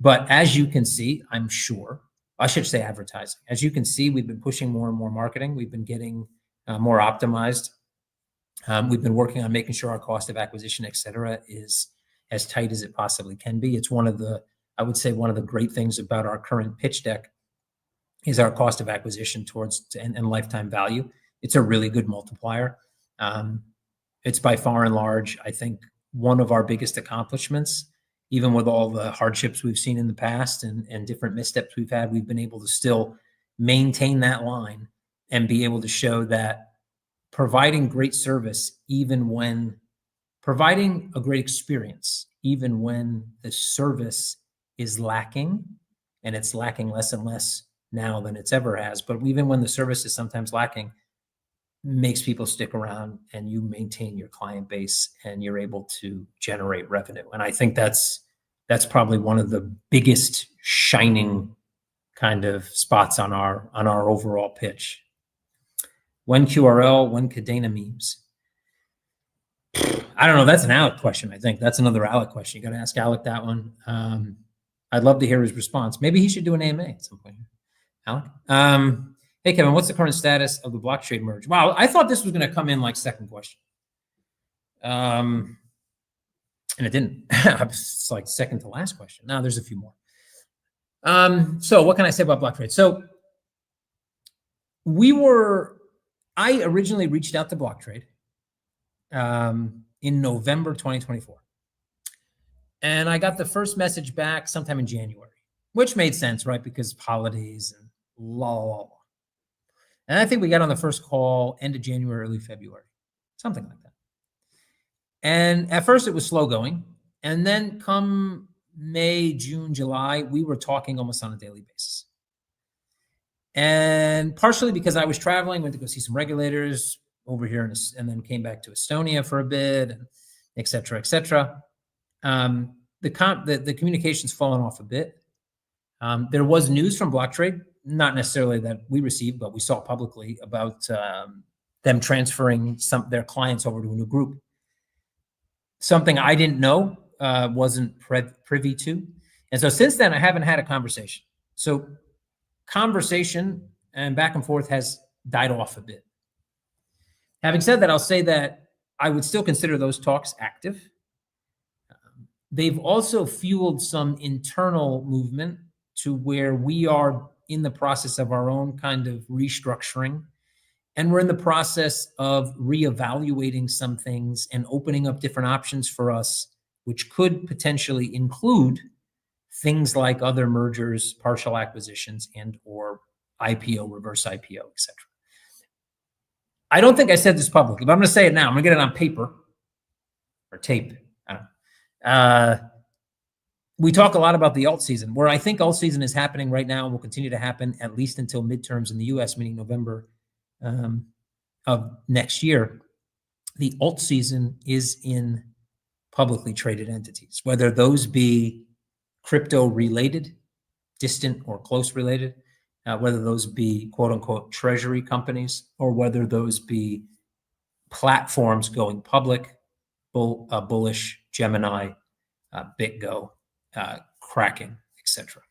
But as you can see, I'm sure, I should say advertising. As you can see, we've been pushing more and more marketing. We've been getting more optimized. We've been working on making sure our cost of acquisition, et cetera, is as tight as it possibly can be. It's one of the great things about our current pitch deck is our cost of acquisition and lifetime value. It's a really good multiplier. It's by far and large, I think, one of our biggest accomplishments. Even with all the hardships we've seen in the past and different missteps we've had, we've been able to still maintain that line and be able to show that providing great service, providing a great experience, even when the service is lacking, and it's lacking less and less now than it's ever has, but even when the service is sometimes lacking, makes people stick around and you maintain your client base and you're able to generate revenue. And I think that's probably one of the biggest shining kind of spots on our overall pitch. When QRL, when Cadena memes? I don't know. That's an Alec question. I think that's another Alec question. You got to ask Alec that one. I'd love to hear his response. Maybe he should do an AMA at some point. Alec? Hey, Kevin, what's the current status of the block trade merge? Wow, I thought this was going to come in like second question. And it didn't. It's like second to last question. Now there's a few more. So what can I say about block trade? So I originally reached out to block trade in November 2024. And I got the first message back sometime in January, which made sense, right? Because holidays and la. And I think we got on the first call end of January, early February, something like that. And at first it was slow going. And then come May, June, July, we were talking almost on a daily basis. And partially because I was traveling, went to go see some regulators over here and then came back to Estonia for a bit, and et cetera, et cetera. The communication's fallen off a bit. There was news from block trade, not necessarily that we received, but we saw publicly about them transferring their clients over to a new group. Something I didn't know, wasn't privy to. And so since then, I haven't had a conversation. So conversation and back and forth has died off a bit. Having said that, I'll say that I would still consider those talks active. They've also fueled some internal movement to where we are in the process of our own kind of restructuring. And we're in the process of reevaluating some things and opening up different options for us, which could potentially include things like other mergers, partial acquisitions, and or IPO, reverse IPO, etc. I don't think I said this publicly, but I'm going to say it now. I'm going to get it on paper or tape. I don't know. We talk a lot about the alt season, where I think alt season is happening right now and will continue to happen at least until midterms in the US, meaning November of next year. The alt season is in publicly traded entities, whether those be crypto related, distant or close related, whether those be quote unquote treasury companies, or whether those be platforms going public, Bullish, Gemini, BitGo, Kraken, etc.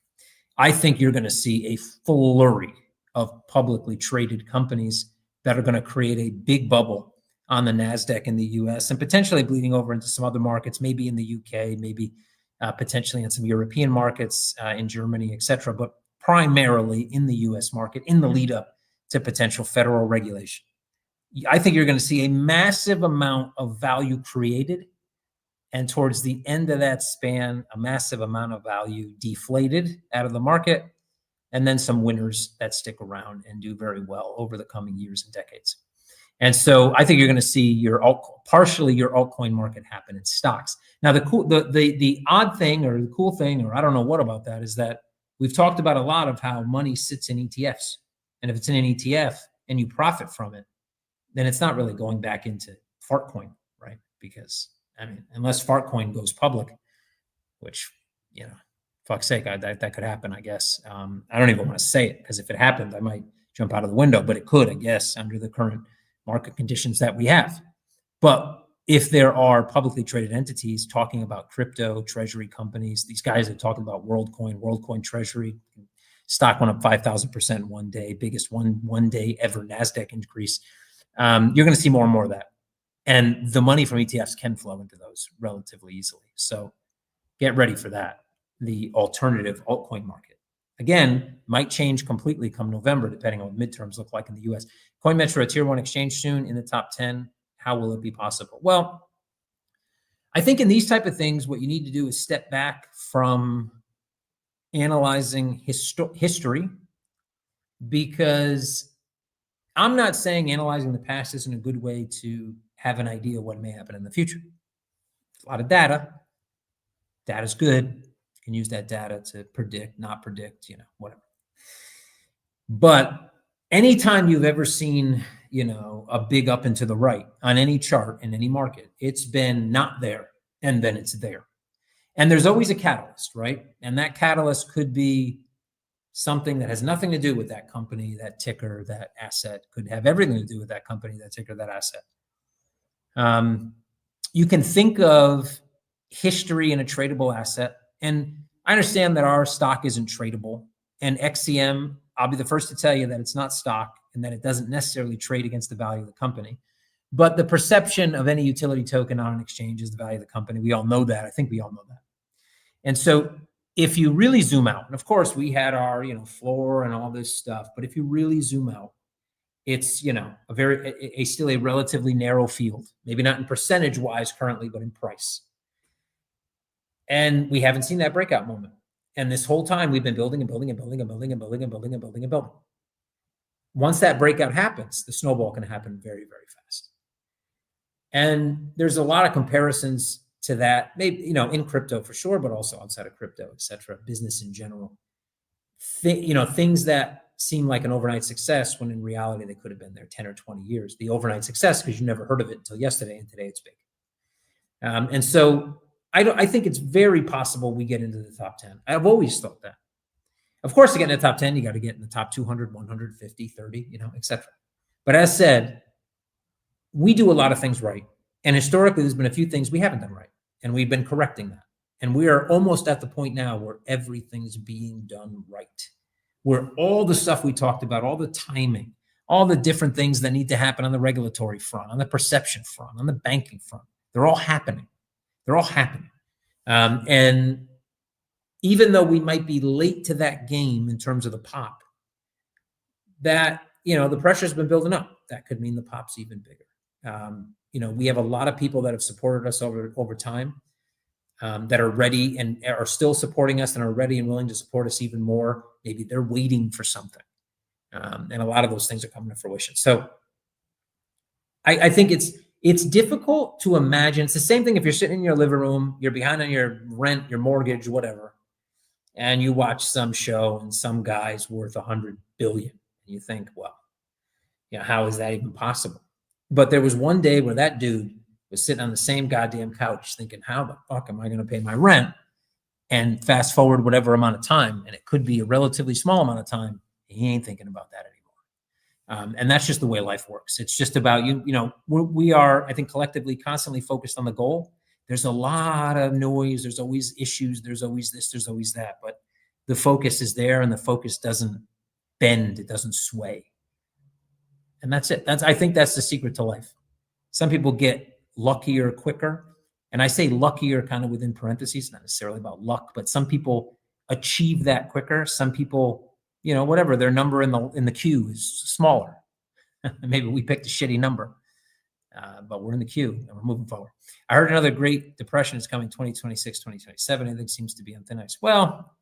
I think you're going to see a flurry of publicly traded companies that are going to create a big bubble on the NASDAQ in the US and potentially bleeding over into some other markets, maybe in the UK, maybe potentially in some European markets, in Germany, etc., but primarily in the US market in the lead up to potential federal regulation. I think you're going to see a massive amount of value created, and towards the end of that span, a massive amount of value deflated out of the market, and then some winners that stick around and do very well over the coming years and decades. And so I think you're going to see partially your altcoin market happen in stocks. Now, the odd thing or the cool thing, or I don't know what about that, is that we've talked about a lot of how money sits in ETFs. And if it's in an ETF and you profit from it, then it's not really going back into Fartcoin, right? Because I mean, unless Fartcoin goes public, which, you know, fuck's sake, that could happen, I guess. I don't even want to say it, because if it happened, I might jump out of the window, but it could, I guess, under the current market conditions that we have. But if there are publicly traded entities talking about crypto, treasury companies, these guys are talking about WorldCoin treasury, stock went up 5,000% in one day, biggest one day ever NASDAQ increase. You're going to see more and more of that. And the money from ETFs can flow into those relatively easily. So get ready for that. The alternative altcoin market, again, might change completely come November, depending on what midterms look like in the US. Coinmetro, a tier 1 exchange soon in the top 10. How will it be possible? Well, I think in these type of things, what you need to do is step back from analyzing history, because I'm not saying analyzing the past isn't a good way to have an idea of what may happen in the future. A lot of data. Data's good. You can use that data to predict, not predict, whatever. But anytime you've ever seen, a big up and to the right on any chart in any market, it's been not there and then it's there. And there's always a catalyst, right? And that catalyst could be something that has nothing to do with that company, that ticker, that asset. Could have everything to do with that company, that ticker, that asset. You can think of history in a tradable asset. And I understand that our stock isn't tradable. And XCM, I'll be the first to tell you that it's not stock and that it doesn't necessarily trade against the value of the company. But the perception of any utility token on an exchange is the value of the company. We all know that. I think we all know that. And so if you really zoom out, and of course we had our, floor and all this stuff, but if you really zoom out, it's, still a relatively narrow field, maybe not in percentage wise currently, but in price. And we haven't seen that breakout moment. And this whole time we've been building and building and building and building and building and building and building and building. Once that breakout happens, the snowball can happen very, very fast. And there's a lot of comparisons to that, maybe, in crypto for sure, but also outside of crypto, et cetera, business in general. Things that seem like an overnight success when in reality they could have been there 10 or 20 years. The overnight success because you never heard of it until yesterday, and today it's big. And so I think it's very possible we get into the top 10. I've always thought that. Of course, to get in the top 10, you got to get in the top 200, 150, 30, et cetera. But as said, we do a lot of things right. And historically, there's been a few things we haven't done right. And we've been correcting that. And we are almost at the point now where everything's being done right. where all the stuff we talked about, all the timing, all the different things that need to happen on the regulatory front, on the perception front, on the banking front, they're all happening. They're all happening. And even though we might be late to that game in terms of the pop, that, the pressure's been building up. That could mean the pop's even bigger. We have a lot of people that have supported us over time, that are ready and are still supporting us and are ready and willing to support us even more. Maybe they're waiting for something. And a lot of those things are coming to fruition. So I think it's difficult to imagine. It's the same thing if you're sitting in your living room, you're behind on your rent, your mortgage, whatever, and you watch some show and some guy's worth 100 billion. And you think, well, how is that even possible? But there was one day where that dude was sitting on the same goddamn couch thinking, how the fuck am I going to pay my rent? And fast forward whatever amount of time, and it could be a relatively small amount of time, he ain't thinking about that anymore. And that's just the way life works. It's just about, we are, I think, collectively constantly focused on the goal. There's a lot of noise. There's always issues. There's always this, there's always that. But the focus is there, and the focus doesn't bend. It doesn't sway. And that's it. I think that's the secret to life. Some people get luckier quicker. And I say luckier kind of within parentheses, not necessarily about luck, but some people achieve that quicker. Some people, whatever, their number in the queue is smaller. Maybe we picked a shitty number, but we're in the queue and we're moving forward. I heard another Great Depression is coming 2026, 2027. I think seems to be on thin ice. Well,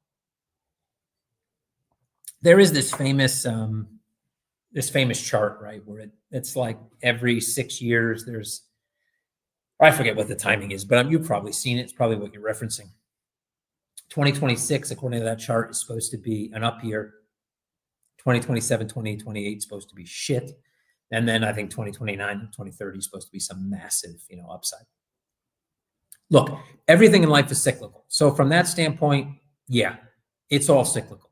there is this famous chart, right, where it's like every 6 years there's, I forget what the timing is, but you've probably seen it. It's probably what you're referencing. 2026, according to that chart, is supposed to be an up year. 2027, 2028 is supposed to be shit. And then I think 2029 and 2030 is supposed to be some massive, upside. Look, everything in life is cyclical. So from that standpoint, yeah, it's all cyclical.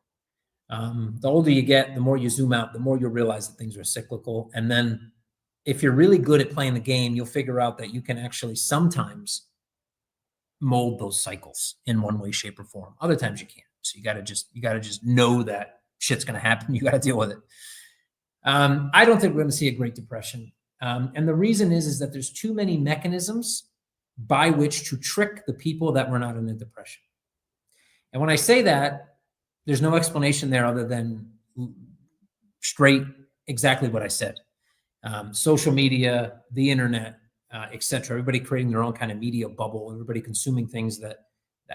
The older you get, the more you zoom out, the more you'll realize that things are cyclical. And then if you're really good at playing the game, you'll figure out that you can actually sometimes mold those cycles in one way, shape, or form. Other times you can't. So you gotta just know that shit's gonna happen. You gotta deal with it. I don't think we're gonna see a Great Depression. And the reason is that there's too many mechanisms by which to trick the people that we're not in a depression. And when I say that, there's no explanation there other than straight exactly what I said. Social media, the internet, et cetera, everybody creating their own kind of media bubble, everybody consuming things that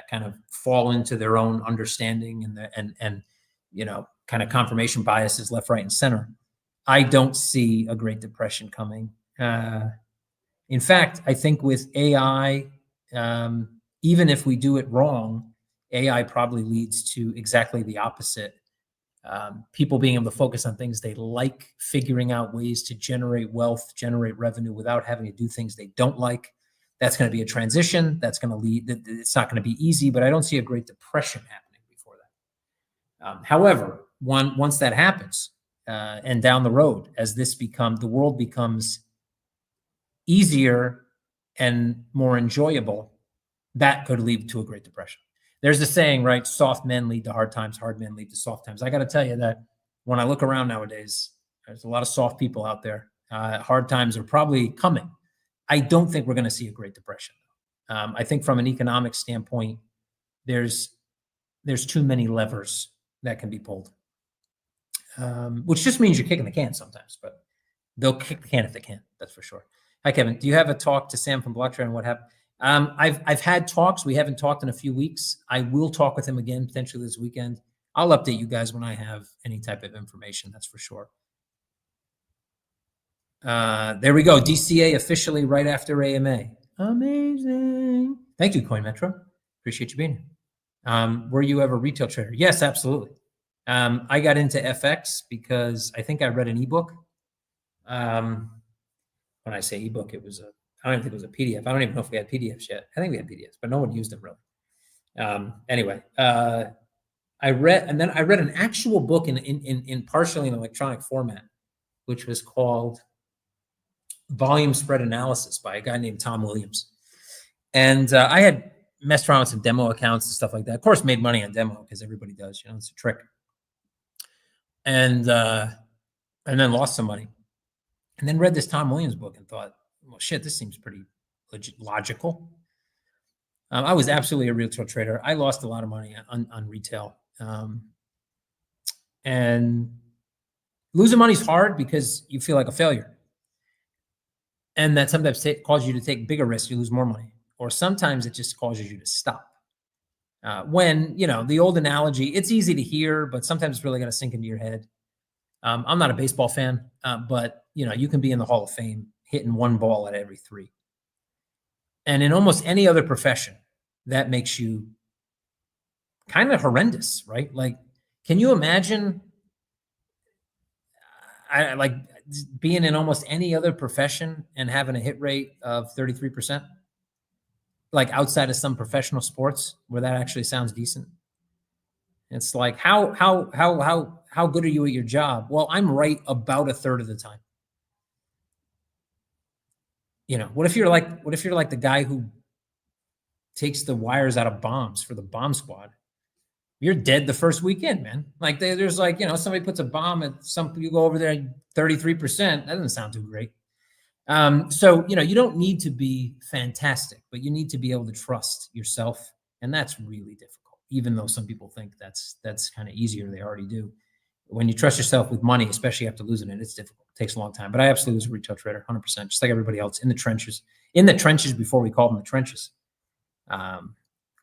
kind of fall into their own understanding and kind of confirmation biases left, right, and center. I don't see a Great Depression coming. In fact, I think with AI, even if we do it wrong, AI probably leads to exactly the opposite. People being able to focus on things they like, figuring out ways to generate wealth, generate revenue without having to do things they don't like. That's going to be a transition. That's going to lead. It's not going to be easy, but I don't see a Great Depression happening before that. However, once that happens, and down the road, as the world becomes easier and more enjoyable, that could lead to a Great Depression. There's a saying, right? Soft men lead to hard times, hard men lead to soft times. I got to tell you that when I look around nowadays, there's a lot of soft people out there. Hard times are probably coming. I don't think we're going to see a Great Depression. I think from an economic standpoint, there's too many levers that can be pulled, which just means you're kicking the can sometimes, but they'll kick the can if they can. That's for sure. Hi, Kevin. Do you have a talk to Sam from Blockchain and what happened? I've had talks. We haven't talked in a few weeks. I will talk with him again potentially this weekend. I'll update you guys when I have any type of information. That's for sure. There we go. DCA officially right after AMA. Amazing. Thank you, Coinmetro. Appreciate you being here. Were you ever a retail trader? Yes, absolutely. I got into FX because I think I read an ebook. When I say ebook, I don't even think it was a PDF. I don't even know if we had PDFs yet. I think we had PDFs, but no one used them really. Anyway, I read an actual book in partially in electronic format, which was called Volume Spread Analysis by a guy named Tom Williams. And I had messed around with some demo accounts and stuff like that. Of course, made money on demo because everybody does, it's a trick. and then lost some money. And then read this Tom Williams book and thought, well, shit, this seems pretty logical. I was absolutely a retail trader. I lost a lot of money on retail. And losing money is hard because you feel like a failure. And that sometimes causes you to take bigger risks, you lose more money. Or sometimes it just causes you to stop. When, the old analogy, it's easy to hear, but sometimes it's really going to sink into your head. I'm not a baseball fan, but, you can be in the Hall of Fame hitting one ball at every three. And in almost any other profession, that makes you kind of horrendous, right? Like, can you imagine like being in almost any other profession and having a hit rate of 33%? Like outside of some professional sports where that actually sounds decent. It's like, how good are you at your job? Well, I'm right about a third of the time. What if you're like the guy who takes the wires out of bombs for the bomb squad? You're dead the first weekend, man. Like there's like, somebody puts a bomb at you go over there 33%. That doesn't sound too great. So, you don't need to be fantastic, but you need to be able to trust yourself. And that's really difficult, even though some people think that's kind of easier. They already do. When you trust yourself with money, especially after losing it, it's difficult. It takes a long time. But I absolutely was a retail trader, 100%, just like everybody else in the trenches before we called them the trenches. Call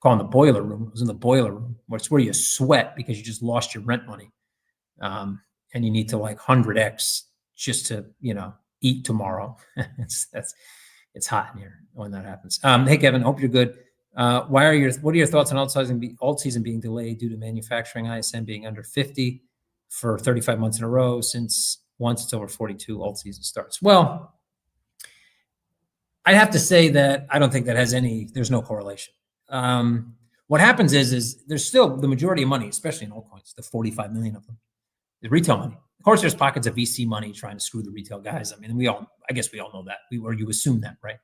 them the boiler room. It was in the boiler room, where it's where you sweat because you just lost your rent money. And you need to like 100x just to, eat tomorrow. It's hot in here when that happens. Hey, Kevin, hope you're good. What are your thoughts on alt season being delayed due to manufacturing ISM being under 50 for 35 months in a row? Since once it's over 42, alt season starts. Well, I have to say that I don't think that there's no correlation. What happens is there's still the majority of money, especially in altcoins, the 45 million of them, the retail money. Of course, there's pockets of VC money trying to screw the retail guys. I mean, I guess we all know that. You assume that, right?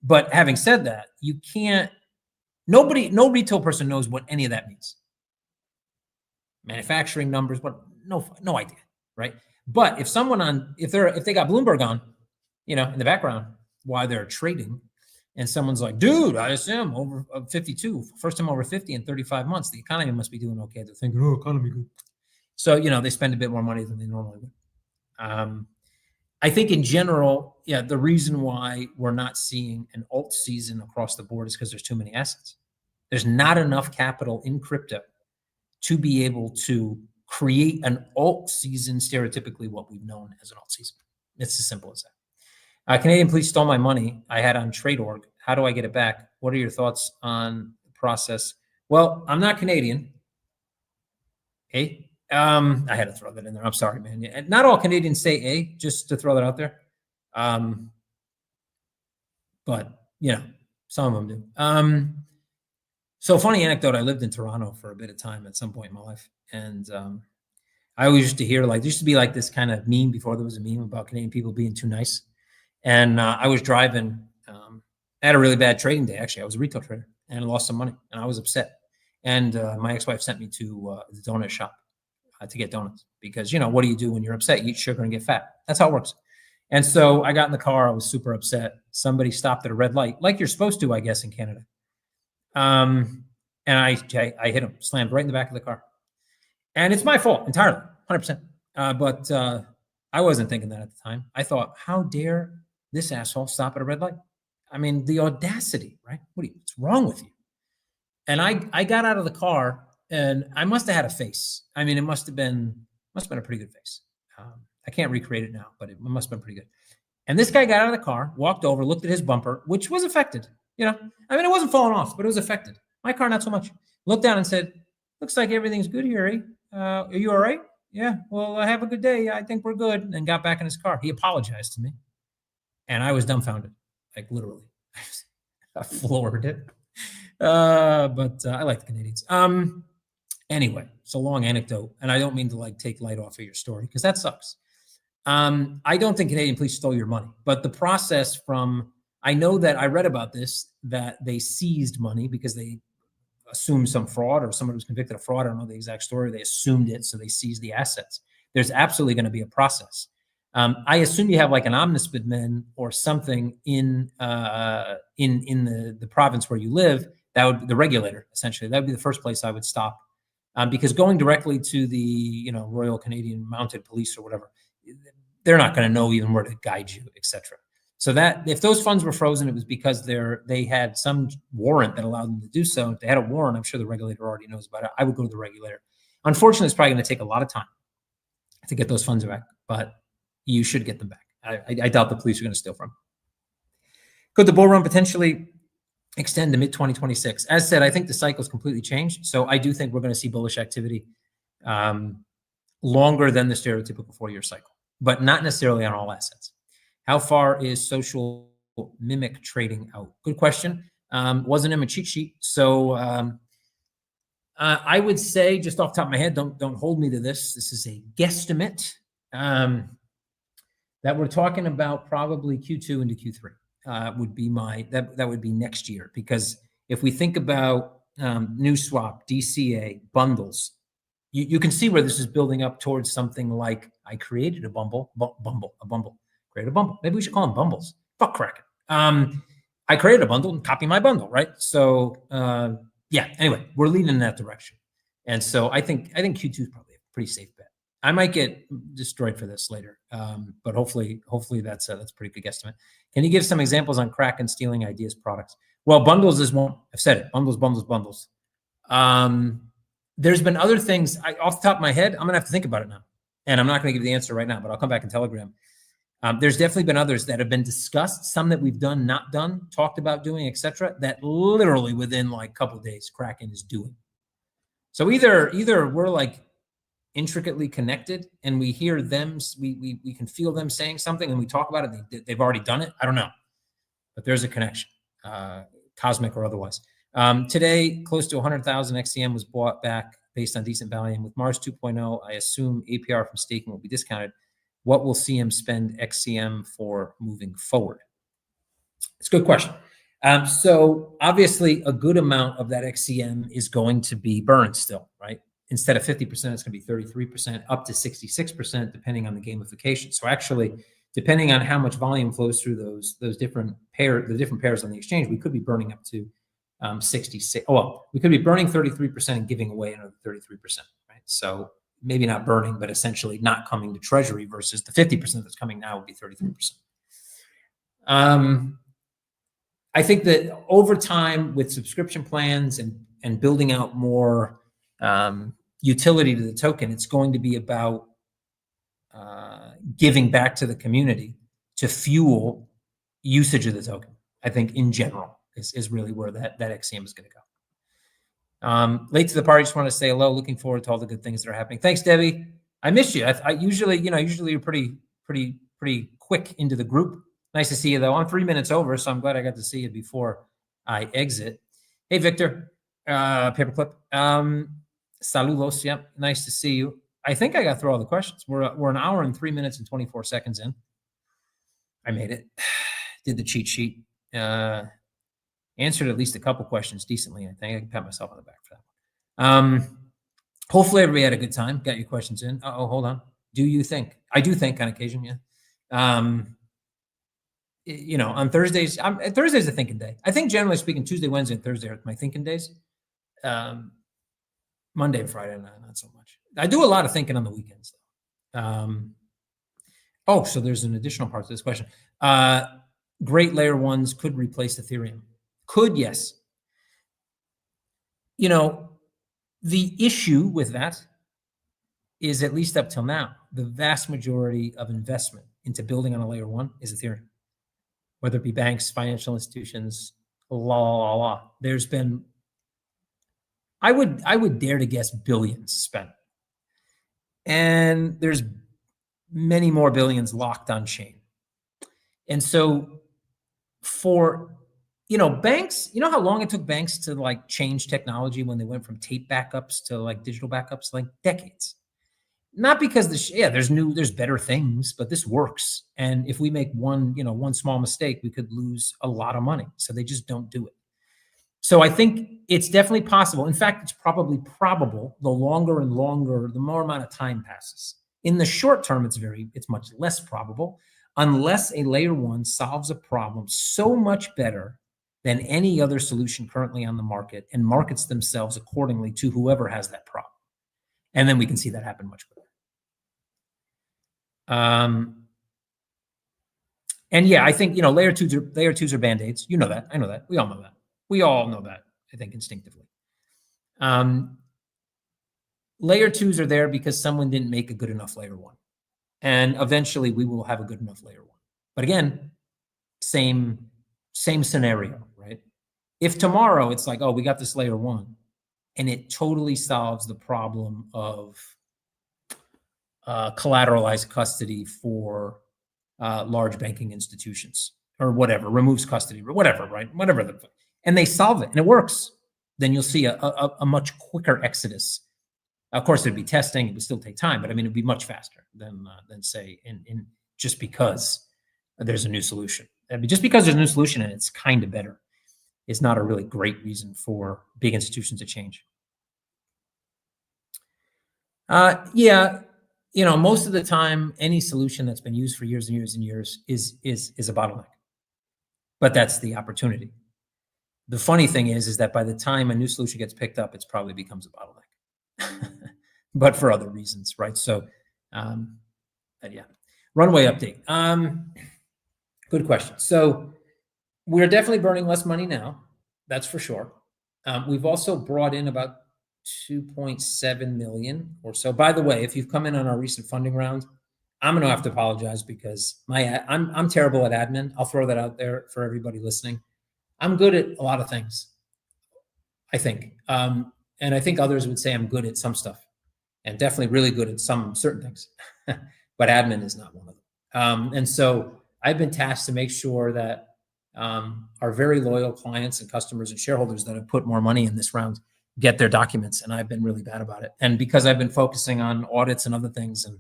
But having said that, no retail person knows what any of that means. Manufacturing numbers, no idea, right? But if they got Bloomberg on, in the background while they're trading, and someone's like, dude, ISM over 52, first time over 50 in 35 months, the economy must be doing okay. They're thinking, oh, economy good. So, they spend a bit more money than they normally would. I think in general, the reason why we're not seeing an alt season across the board is because there's too many assets. There's not enough capital in crypto to be able to create an alt season, stereotypically what we've known as an alt season. It's as simple as that. Canadian police stole my money I had on TradeOrg. How do I get it back? What are your thoughts on the process? Well, I'm not Canadian. Okay. I had to throw that in there. I'm sorry, man. Not all Canadians say A, just to throw that out there. But, some of them do. So funny anecdote, I lived in Toronto for a bit of time at some point in my life. And I always used to hear, there used to be like this kind of meme before there was a meme about Canadian people being too nice. And I was driving, I had a really bad trading day. Actually, I was a retail trader and I lost some money and I was upset. And my ex-wife sent me to the donut shop to get donuts because, what do you do when you're upset? You eat sugar and get fat. That's how it works. And so I got in the car. I was super upset. Somebody stopped at a red light, like you're supposed to, I guess, in Canada. And I hit him, slammed right in the back of the car. And it's my fault entirely, 100%. But I wasn't thinking that at the time. I thought, how dare this asshole stop at a red light? I mean, the audacity, right? What's wrong with you? And I got out of the car and I must have had a face. I mean, it must have been a pretty good face. I can't recreate it now, but it must have been pretty good. And this guy got out of the car, walked over, looked at his bumper, which was affected. I mean, it wasn't falling off, but it was affected. My car, not so much. Looked down and said, looks like everything's good here, eh? Are you all right? Yeah, well, have a good day. I think we're good. And got back in his car. He apologized to me. And I was dumbfounded, like literally. I floored it. But I like the Canadians. Anyway, it's a long anecdote. And I don't mean to take light off of your story because that sucks. I don't think Canadian police stole your money. But the process I know that I read about this, that they seized money because they assumed some fraud, or someone was convicted of fraud. I don't know the exact story. They assumed it, so they seized the assets. There's absolutely going to be a process. I assume you have like an ombudsman or something in the province where you live. That would be the regulator, essentially. That would be the first place I would stop, because going directly to the Royal Canadian Mounted Police or whatever, they're not going to know even where to guide you, etc. So that if those funds were frozen, it was because they had some warrant that allowed them to do so. If they had a warrant, I'm sure the regulator already knows about it. I would go to the regulator. Unfortunately, it's probably going to take a lot of time to get those funds back, but you should get them back. I doubt the police are going to steal from them. Could the bull run potentially extend to mid-2026? As said, I think the cycle's completely changed. So I do think we're going to see bullish activity longer than the stereotypical 4-year cycle, but not necessarily on all assets. How far is social mimic trading out? Good question. Wasn't in my cheat sheet. So I would say, just off the top of my head, don't hold me to this. This is a guesstimate. That we're talking about probably Q2 into Q3 would be that would be next year. Because if we think about new swap, DCA, bundles, you can see where this is building up towards something like, I created a bumble. Create a bundle. Maybe we should call them bumbles. Fuck Kraken. I created a bundle and copy my bundle, right? So yeah. Anyway, we're leading in that direction, and so I think Q2 is probably a pretty safe bet. I might get destroyed for this later, but hopefully that's a pretty good guesstimate. Can you give some examples on Kraken stealing ideas products? Well, bundles is one. I've said it. Bundles. There's been other things. Off the top of my head, I'm gonna have to think about it now, and I'm not gonna give you the answer right now. But I'll come back in Telegram. There's definitely been others that have been discussed, some that we've done, not done, talked about doing, etc. That literally within like a couple of days, Kraken is doing. So either we're like intricately connected and we hear them, we can feel them saying something and we talk about it. They've already done it. I don't know, but there's a connection, cosmic or otherwise. Today, close to 100,000 XCM was bought back based on decent value. And with Mars 2.0, I assume APR from staking will be discounted. What will CM spend XCM for moving forward? It's a good question. So obviously a good amount of that XCM is going to be burned still, right? Instead of 50%, it's going to be 33%, up to 66%, depending on the gamification. So actually, depending on how much volume flows through those different pairs on the exchange, we could be burning up to 66. Well, we could be burning 33% and giving away another 33%, right? So maybe not burning, but essentially not coming to treasury versus the 50% that's coming now would be 33%. I think that over time with subscription plans and building out more utility to the token, it's going to be about giving back to the community to fuel usage of the token. I think in general is really where that XCM is going to go. Late to the party, just want to say hello. Looking forward to all the good things that are happening. Thanks, Debbie. I missed you. I usually you're pretty quick into the group. Nice to see you though. I'm 3 minutes over, so I'm glad I got to see you before I exit. Hey, Victor, Paperclip. Saludos. Yep, nice to see you. I think I got through all the questions. We're an hour and 3 minutes and 24 seconds in. I made it. Did the cheat sheet. Answered at least a couple questions decently. I think I can pat myself on the back for that. Hopefully everybody had a good time. Got your questions in. Oh, hold on. Do you think? I do think on occasion, yeah. On Thursdays, Thursday's a thinking day. I think generally speaking, Tuesday, Wednesday, and Thursday are my thinking days. Monday and Friday, not so much. I do a lot of thinking on the weekends, though. So there's an additional part to this question. Great layer ones could replace Ethereum. Could, yes. The issue with that is, at least up till now, the vast majority of investment into building on a layer one is Ethereum. Whether it be banks, financial institutions, there's been, I would dare to guess, billions spent. And there's many more billions locked on chain. And so for banks, how long it took banks to like change technology when they went from tape backups to like digital backups, like decades. Not because there's better things, but this works. And if we make one small mistake, we could lose a lot of money. So they just don't do it. So I think it's definitely possible. In fact, it's probably probable the longer and longer, the more amount of time passes. In the short term, it's much less probable unless a layer one solves a problem so much better than any other solution currently on the market and markets themselves accordingly to whoever has that problem. And then we can see that happen much quicker. And yeah, I think, layer twos are band-aids. You know that. I know that. We all know that. We all know that, I think, instinctively. Layer twos are there because someone didn't make a good enough layer one. And eventually we will have a good enough layer one. But again, same scenario, right? If tomorrow it's like, oh, we got this layer one, and it totally solves the problem of collateralized custody for large banking institutions or whatever, removes custody or whatever, right? Whatever. And they solve it and it works, then you'll see a much quicker exodus. Of course, it'd be testing. It would still take time, but I mean, it'd be much faster than say, in just because there's a new solution. I mean, just because there's a new solution and it's kind of better is not a really great reason for big institutions to change. Yeah, most of the time, any solution that's been used for years and years and years is a bottleneck. But that's the opportunity. The funny thing is that by the time a new solution gets picked up, it probably becomes a bottleneck, but for other reasons, right? So, yeah. Runway update. Good question. So we're definitely burning less money now. That's for sure. We've also brought in about 2.7 million or so. By the way, if you've come in on our recent funding round, I'm going to have to apologize because I'm terrible at admin. I'll throw that out there for everybody listening. I'm good at a lot of things, I think. And I think others would say I'm good at some stuff and definitely really good at some certain things, but admin is not one of them. And so I've been tasked to make sure that our very loyal clients and customers and shareholders that have put more money in this round get their documents. And I've been really bad about it. And because I've been focusing on audits and other things, and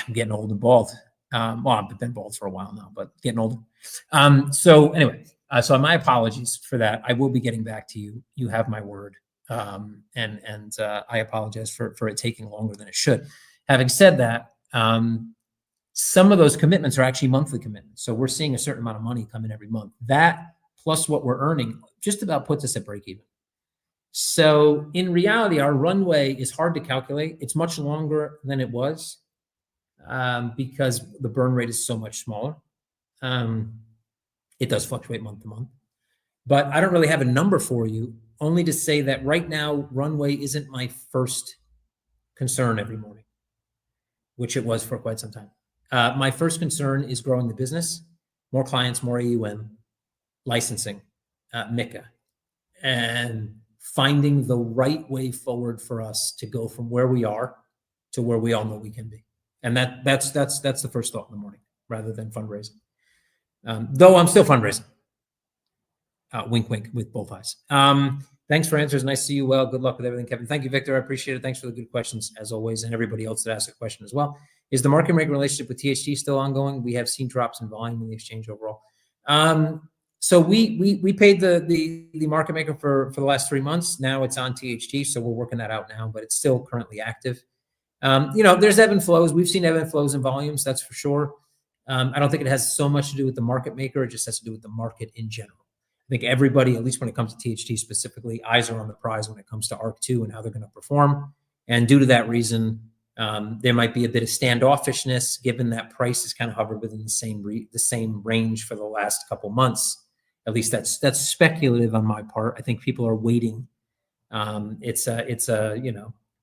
I'm getting old and bald. Well, I've been bald for a while now, but getting older. So anyway, so my apologies for that. I will be getting back to you. You have my word. And I apologize for it taking longer than it should. Having said that, some of those commitments are actually monthly commitments. So we're seeing a certain amount of money come in every month. That plus what we're earning just about puts us at break even. So in reality, our runway is hard to calculate. It's much longer than it was because the burn rate is so much smaller. It does fluctuate month to month. But I don't really have a number for you, only to say that right now, runway isn't my first concern every morning, which it was for quite some time. My first concern is growing the business, more clients, more AUM, licensing, MiCA, and finding the right way forward for us to go from where we are to where we all know we can be. And that's the first thought in the morning, rather than fundraising. Though I'm still fundraising. Wink, wink, with both eyes. Thanks for answers. Nice to see you. Well, good luck with everything, Kevin. Thank you, Victor. I appreciate it. Thanks for the good questions, as always, and everybody else that asked a question as well. Is the market maker relationship with THT still ongoing? We have seen drops in volume in the exchange overall. So we paid the market maker for the last 3 months. Now it's on THT, so we're working that out now, but it's still currently active. There's ebb and flows. We've seen ebb and flows in volumes, that's for sure. I don't think it has so much to do with the market maker. It just has to do with the market in general. I think everybody, at least when it comes to THT specifically, eyes are on the prize when it comes to ARC2 and how they're going to perform. And due to that reason, there might be a bit of standoffishness, given that price has kind of hovered within the same range for the last couple months. At least that's speculative on my part. I think people are waiting. It's a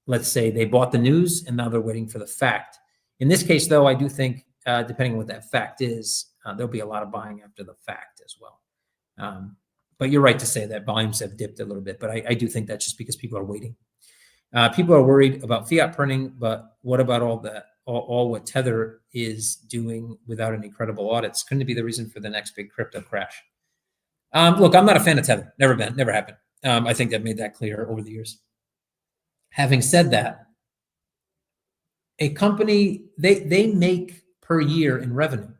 let's say they bought the news and now they're waiting for the fact. In this case, though, I do think, depending on what that fact is, there'll be a lot of buying after the fact as well. But you're right to say that volumes have dipped a little bit, but I do think that's just because people are waiting. People are worried about fiat printing, but what about all what Tether is doing without any credible audits? Couldn't it be the reason for the next big crypto crash? Look, I'm not a fan of Tether. Never been, never happened. I think I've made that clear over the years. Having said that, a company, they make per year in revenue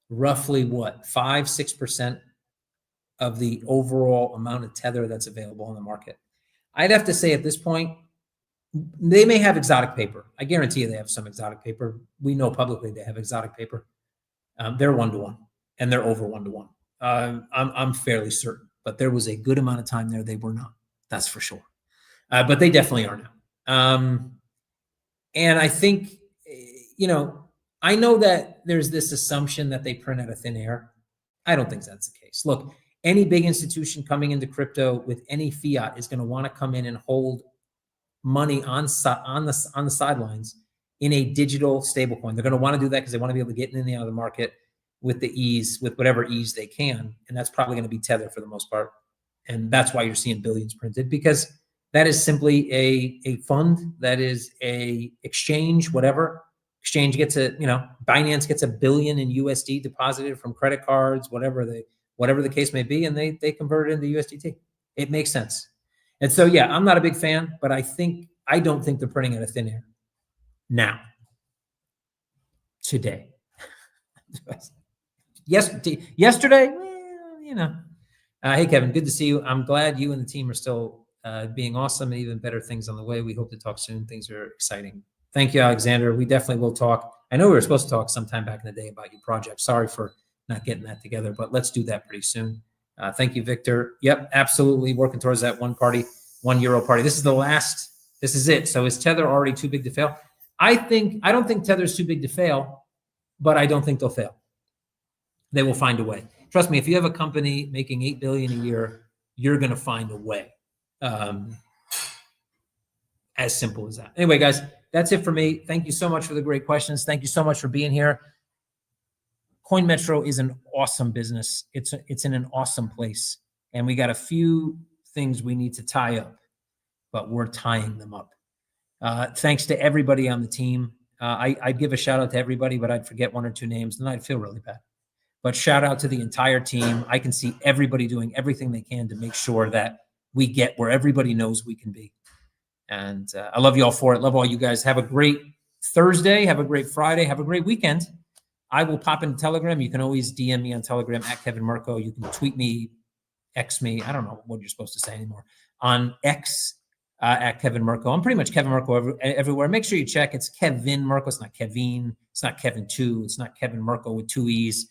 roughly what, 5-6% of the overall amount of Tether that's available on the market. I'd have to say at this point, they may have exotic paper. I guarantee you they have some exotic paper. We know publicly they have exotic paper. They're 1-to-1, and they're over 1-to-1. I'm fairly certain, but there was a good amount of time there they were not. That's for sure. But they definitely are now. And I think, I know that there's this assumption that they print out of thin air. I don't think that's the case. Look, any big institution coming into crypto with any fiat is going to want to come in and hold money on the sidelines in a digital stablecoin. They're going to want to do that because they want to be able to get in and out of the market with whatever ease they can. And that's probably going to be Tether for the most part. And that's why you're seeing billions printed, because that is simply a fund, that is a exchange, whatever. Exchange gets Binance gets $1 billion in USD deposited from credit cards, whatever the case may be, and they convert it into USDT. It makes sense. And so, yeah, I'm not a big fan, but I don't think they're printing out of thin air now, today. Yesterday, well, hey, Kevin, good to see you. I'm glad you and the team are still being awesome, and even better things on the way. We hope to talk soon. Things are exciting. Thank you, Alexander. We definitely will talk. I know we were supposed to talk sometime back in the day about your project. Sorry for not getting that together, but let's do that pretty soon. Thank you, Victor. Yep, absolutely. Working towards that €1 party. This is the last. This is it. So is Tether already too big to fail? I don't think Tether's too big to fail, but I don't think they'll fail. They will find a way. Trust me, if you have a company making $8 billion a year, you're going to find a way. As simple as that. Anyway, guys, that's it for me. Thank you so much for the great questions. Thank you so much for being here. Coinmetro is an awesome business. It's in an awesome place. And we got a few things we need to tie up, but we're tying them up. Thanks to everybody on the team. I'd give a shout out to everybody, but I'd forget 1 or 2 names, and I'd feel really bad. But shout out to the entire team. I can see everybody doing everything they can to make sure that we get where everybody knows we can be. And I love you all for it. Love all you guys. Have a great Thursday. Have a great Friday. Have a great weekend. I will pop into Telegram. You can always DM me on Telegram at Kevin Murcko. You can tweet me, X me. I don't know what you're supposed to say anymore. On X at Kevin Murcko. I'm pretty much Kevin Murcko everywhere. Make sure you check. It's Kevin Murcko. It's not Kevin. It's not Kevin 2. It's not Kevin Murcko with 2 E's.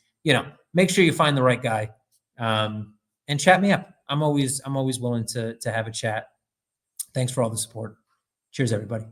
Make sure you find the right guy and chat me up. I'm always willing to have a chat. Thanks for all the support. Cheers, everybody.